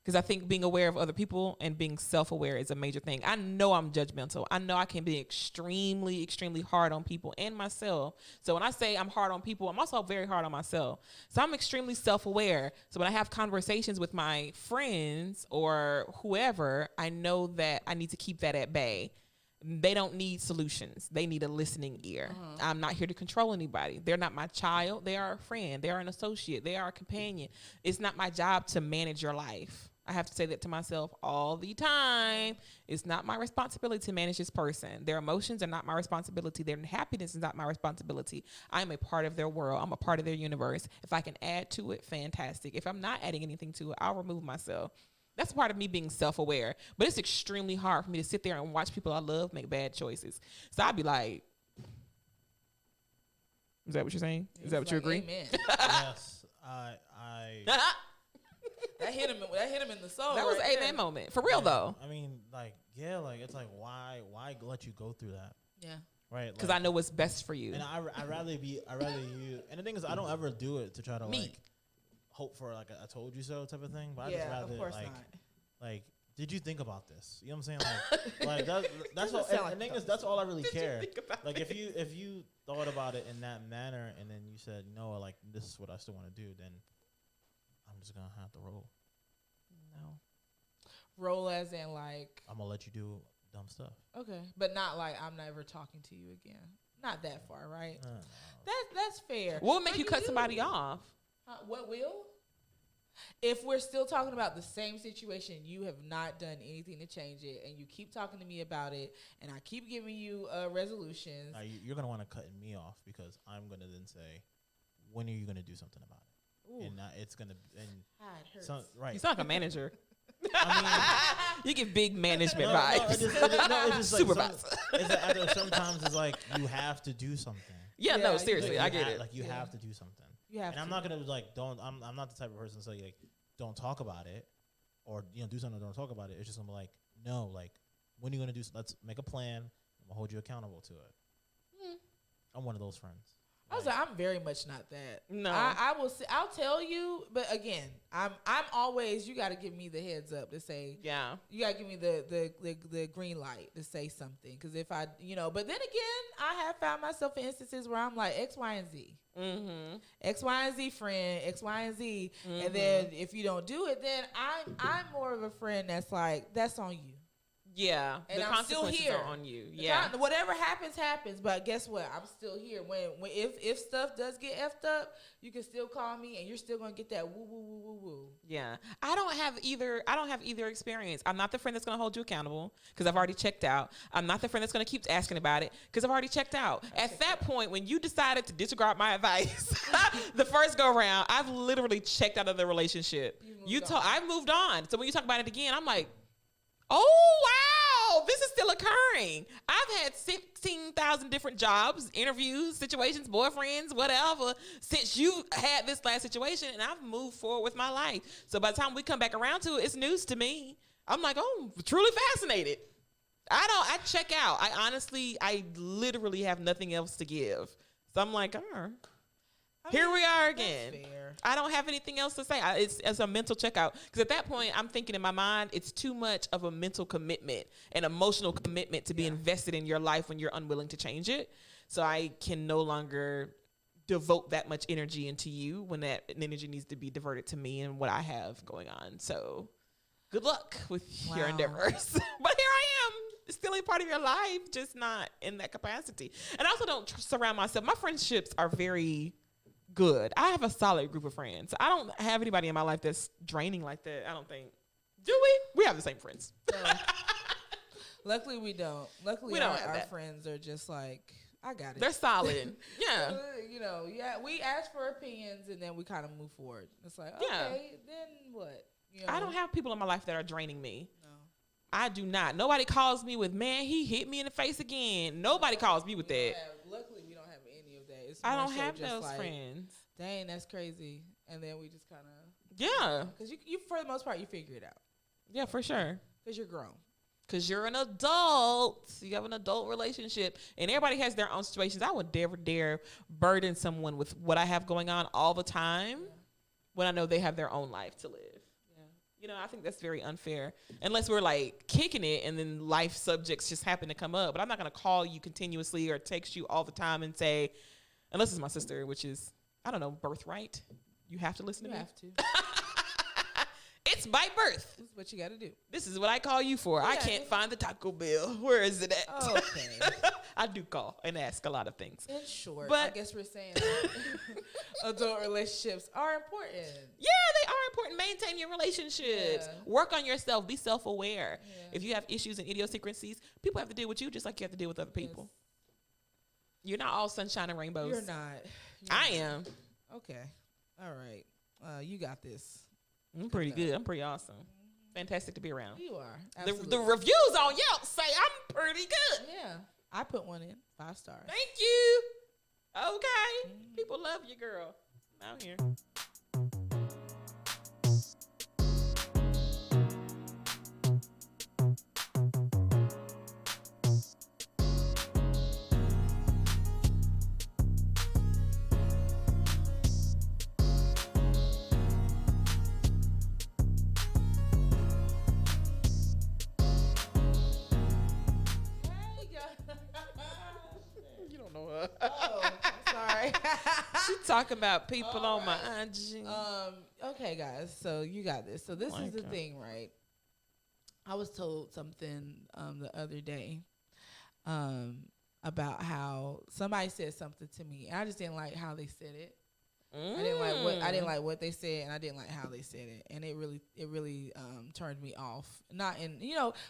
Because I think being aware of other people and being self-aware is a major thing. I know I'm judgmental. I know I can be extremely, extremely hard on people and myself. So when I say I'm hard on people, I'm also very hard on myself. So I'm extremely self-aware. So when I have conversations with my friends or whoever, I know that I need to keep that at bay. They don't need solutions. They need a listening ear. I'm not here to control anybody. They're not my child. They are a friend. They are an associate. They are a companion. It's not my job to manage your life. I have to say that to myself all the time. It's not my responsibility to manage this person. Their emotions are not my responsibility. Their happiness is not my responsibility. I'm a part of their world. I'm a part of their universe. If I can add to it, fantastic. If I'm not adding anything to it, I'll remove myself. That's part of me being self-aware. But it's extremely hard for me to sit there and watch people I love make bad choices. So I'd be like, is that what you're saying? Is that what you agree?
Amen. Yes. That hit him in the soul.
That was an amen moment. For real, though.
I mean, it's like, why let you go through that? Yeah. Right.
Because I know what's best for you.
And I'd rather you. And the thing is, I don't ever do it to try to hope for like a I told you so type of thing. But I just rather
of course not.
Did you think about this? You know what I'm saying? That's all. And the thing is, that's all I really care. Like if you thought about it in that manner, and then you said, this is what I still want to do, then I'm just gonna have to roll.
No. Roll as in
I'm gonna let you do dumb stuff.
Okay, but not like I'm never talking to you again. Not that far, right? No. That's fair.
What will make you cut somebody off?
What will? If we're still talking about the same situation, you have not done anything to change it, and you keep talking to me about it, and I keep giving you resolutions.
You're going to want to cut me off, because I'm going to then say, when are you going to do something about it? Ooh. And it's going to...
it hurts.
Right. You sound like a manager. You get big management vibes.
It's just supervisor. Sometimes it's like, you have to do something.
Yeah, no, seriously, I get it.
You have to do something. I'm not gonna I'm not the type of person to say don't talk about it, or do something. Don't talk about it. It's just gonna be like, no, when are you gonna do? Let's make a plan. I'm gonna hold you accountable to it. I'm one of those friends.
I was like, I'm very much not that. No, I will. I'll tell you, but again, I'm always. You got to give me the heads up to say. Yeah. You got to give me the green light to say something, because if I, But then again, I have found myself in instances where I'm like X, Y, and Z. X, Y, and Z friend, X, Y, and Z, and then if you don't do it, then I'm more of a friend that's like, that's on you.
Yeah,
and
the
I'm
consequences
still here.
Are on you. Yeah,
whatever happens. But guess what? I'm still here. When if stuff does get effed up, you can still call me, and you're still gonna get that woo woo woo woo woo.
Yeah, I don't have either experience. I'm not the friend that's gonna hold you accountable, because I've already checked out. I'm not the friend that's gonna keep asking about it, because I've already checked out. At that point, when you decided to disregard my advice, the first go round, I've literally checked out of the relationship. I've moved on. So when you talk about it again, I'm like, oh wow. no, this is still occurring. I've had 16,000 different jobs, interviews, situations, boyfriends, whatever, since you had this last situation, and I've moved forward with my life. So by the time we come back around to it, it's news to me. I'm like, oh, truly fascinated. I check out. I literally have nothing else to give. So I'm like, here we are again. I don't have anything else to say. It's a mental checkout. Because at that point, I'm thinking in my mind, it's too much of a mental commitment, an emotional commitment to be invested in your life when you're unwilling to change it. So I can no longer devote that much energy into you when that energy needs to be diverted to me and what I have going on. So good luck with your endeavors. But here I am. Still a part of your life, just not in that capacity. And I also don't surround myself. My friendships are very good. I have a solid group of friends. I don't have anybody in my life that's draining like that. I don't think. Do we? We have the same friends. No.
Luckily, we don't. Luckily, our friends are just like, I got it.
They're solid. Yeah.
We ask for opinions and then we kind of move forward. It's like, okay, then what?
I don't have people in my life that are draining me. No. I do not. Nobody calls me with, man, he hit me in the face again. Nobody calls me with that.
Luckily, we don't have any of that. It's
I don't have those friends.
Dang, that's crazy. And then we just kind of.
Yeah.
Because you, for the most part, you figure it out.
Yeah, for sure.
Because you're grown.
Because you're an adult. You have an adult relationship. And everybody has their own situations. I would never dare burden someone with what I have going on all the time when I know they have their own life to live. I think that's very unfair. Unless we're like kicking it and then life subjects just happen to come up. But I'm not going to call you continuously or text you all the time and say, unless it's my sister, which is, I don't know, birthright. You have to listen to me.
You have to.
It's by birth.
This is what you got to do.
This is what I call you for. Yeah. I can't find the Taco Bell. Where is it at?
Okay.
I do call and ask a lot of things.
In short, but I guess we're saying that adult relationships are important.
Yeah, they are important. Maintain your relationships. Yeah. Work on yourself. Be self-aware. Yeah. If you have issues and idiosyncrasies, people have to deal with you just like you have to deal with other people. Yes. You're not all sunshine and rainbows.
You're not.
I am.
Okay. All right. You got this.
I'm pretty good. I'm pretty awesome. Fantastic to be around.
You are. Absolutely.
The reviews on Yelp say I'm pretty good.
Yeah. I put one in 5 stars.
Thank you. Okay. People love you, girl. Out here. Talking about people on my IG.
Okay, guys. So you got this. So this is the thing, right? I was told something the other day about how somebody said something to me, and I just didn't like how they said it. I didn't like what they said, and I didn't like how they said it, and it really turned me off. Not in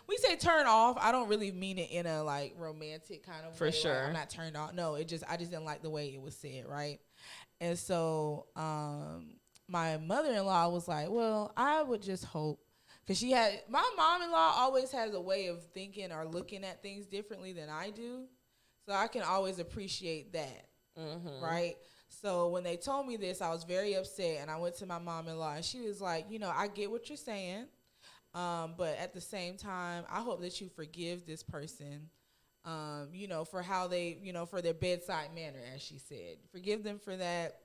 we say turn off. I don't really mean it in a like romantic kind of way.
For sure,
like, I'm not turned off. No, I just didn't like the way it was said, right? And so my mother-in-law was like, well, I would just hope, because my mom-in-law always has a way of thinking or looking at things differently than I do, so I can always appreciate that, right? So when they told me this, I was very upset, and I went to my mom-in-law, and she was like, I get what you're saying, but at the same time, I hope that you forgive this person, for how they, for their bedside manner, as she said. Forgive them for that.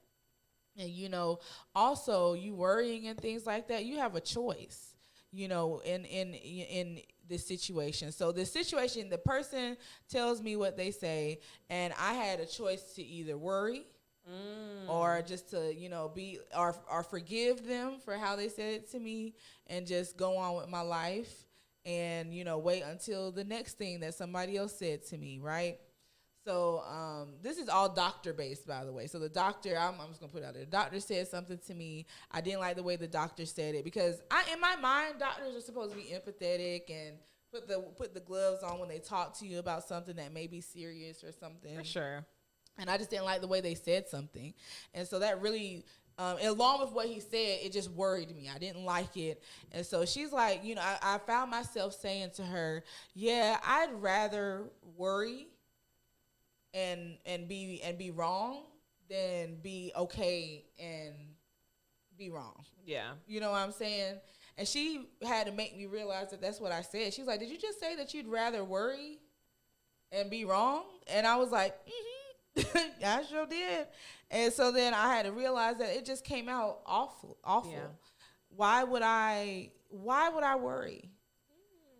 And, also you worrying and things like that, you have a choice, in this situation. So the situation, the person tells me what they say, and I had a choice to either worry or just to, be or forgive them for how they said it to me and just go on with my life and, wait until the next thing that somebody else said to me, right? So this is all doctor-based, by the way. So the doctor, I'm just going to put it out there. The doctor said something to me. I didn't like the way the doctor said it because in my mind, doctors are supposed to be empathetic and put the gloves on when they talk to you about something that may be serious or something.
For sure.
And I just didn't like the way they said something. And so that really Along with what he said, it just worried me. I didn't like it. And so she's like, you know, I found myself saying to her, yeah, I'd rather worry and be wrong than be okay and be wrong.
Yeah.
You know what I'm saying? And she had to make me realize that that's what I said. She's like, did you just say that you'd rather worry and be wrong? And I was like, I sure did. And so then I had to realize that it just came out awful. Yeah. Why would I worry?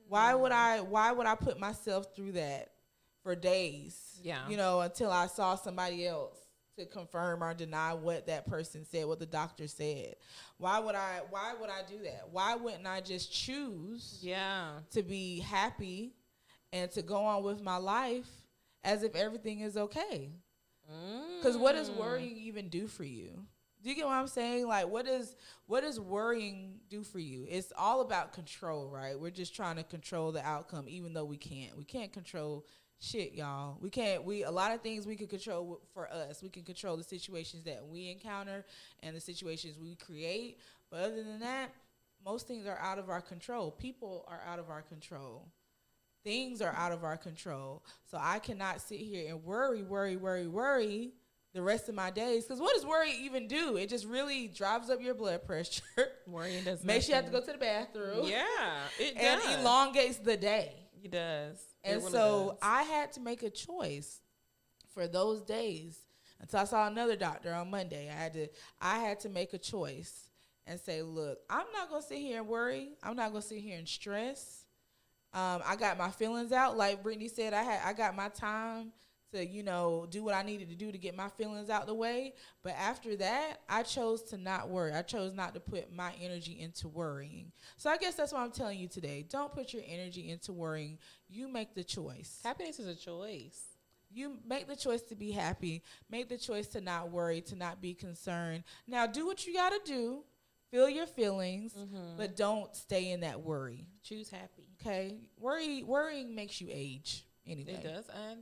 Why would I put myself through that for days?
Yeah.
You know, until I saw somebody else to confirm or deny what that person said, what the doctor said. Why would I do that? Why wouldn't I just choose to be happy and to go on with my life as if everything is okay? Because what does worrying even do for you? Do you get what I'm saying? Like, what does worrying do for you? It's all about control, right? We're just trying to control the outcome, even though we can't. We can't control shit, y'all. We can't. A lot of things we can control for us. We can control the situations that we encounter and the situations we create. But other than that, most things are out of our control. People are out of our control. Things are out of our control. So I cannot sit here and worry the rest of my days. Because what does worry even do? It just really drives up your blood pressure.
Worrying does
Makes you have to go to the bathroom.
Yeah, it
does. And elongates the day.
It does.
And really so does. I had to make a choice for those days until I saw another doctor on Monday. I had to make a choice and say, look, I'm not going to sit here and worry. I'm not going to sit here and stress. I got my feelings out. Like Brittany said, I got my time to, you know, do what I needed to do to get my feelings out the way. But after that, I chose to not worry. I chose not to put my energy into worrying. So I guess that's what I'm telling you today. Don't put your energy into worrying. You make the choice.
Happiness is a choice.
You make the choice to be happy. Make the choice to not worry, to not be concerned. Now, do what you got to do. Feel your feelings, but don't stay in that worry.
Choose happy.
Okay? Worrying makes you age anyway.
It does. And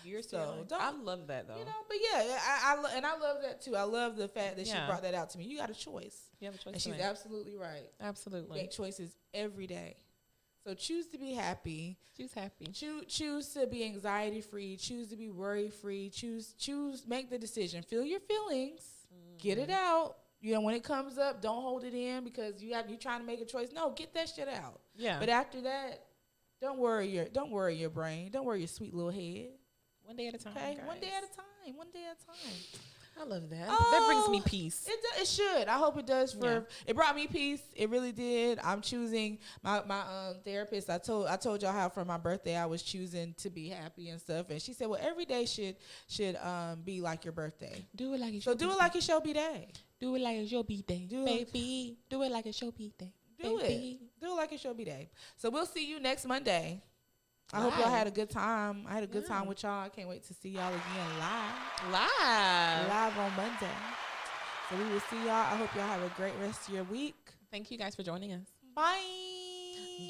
you're still. I love that, though.
You know, but yeah, I love that, too. I love the fact that she brought that out to me. You got a choice.
You have a choice.
And she's absolutely right.
Absolutely.
You make choices every day. So choose to be happy.
Choose happy.
Choose to be anxiety-free. Choose to be worry-free. Choose, make the decision. Feel your feelings. Get it out. You know, when it comes up, don't hold it in because you're trying to make a choice. No, get that shit out.
Yeah.
But after that, don't worry your brain. Don't worry your sweet little head.
One day at a time.
Okay,
guys.
One day at a time.
I love that. That brings me peace.
It should. I hope it does. It brought me peace. It really did. I'm choosing my therapist. I told y'all how for my birthday I was choosing to be happy and stuff, and she said, well, every day should be like your birthday.
Do it like it.
So do it like it should be day.
Do it like it's your birthday, baby. Do it like it's your birthday. Do it
like it should be day. So we'll see you next Monday. I hope y'all had a good time. I had a good time with y'all. I can't wait to see y'all again live on Monday. So we will see y'all. I hope y'all have a great rest of your week.
Thank you guys for joining us.
Bye.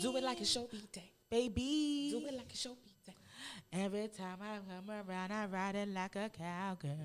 Do it like it's your birthday,
baby.
Do it like it's your birthday.
Every time I come around, I ride it like a cowgirl.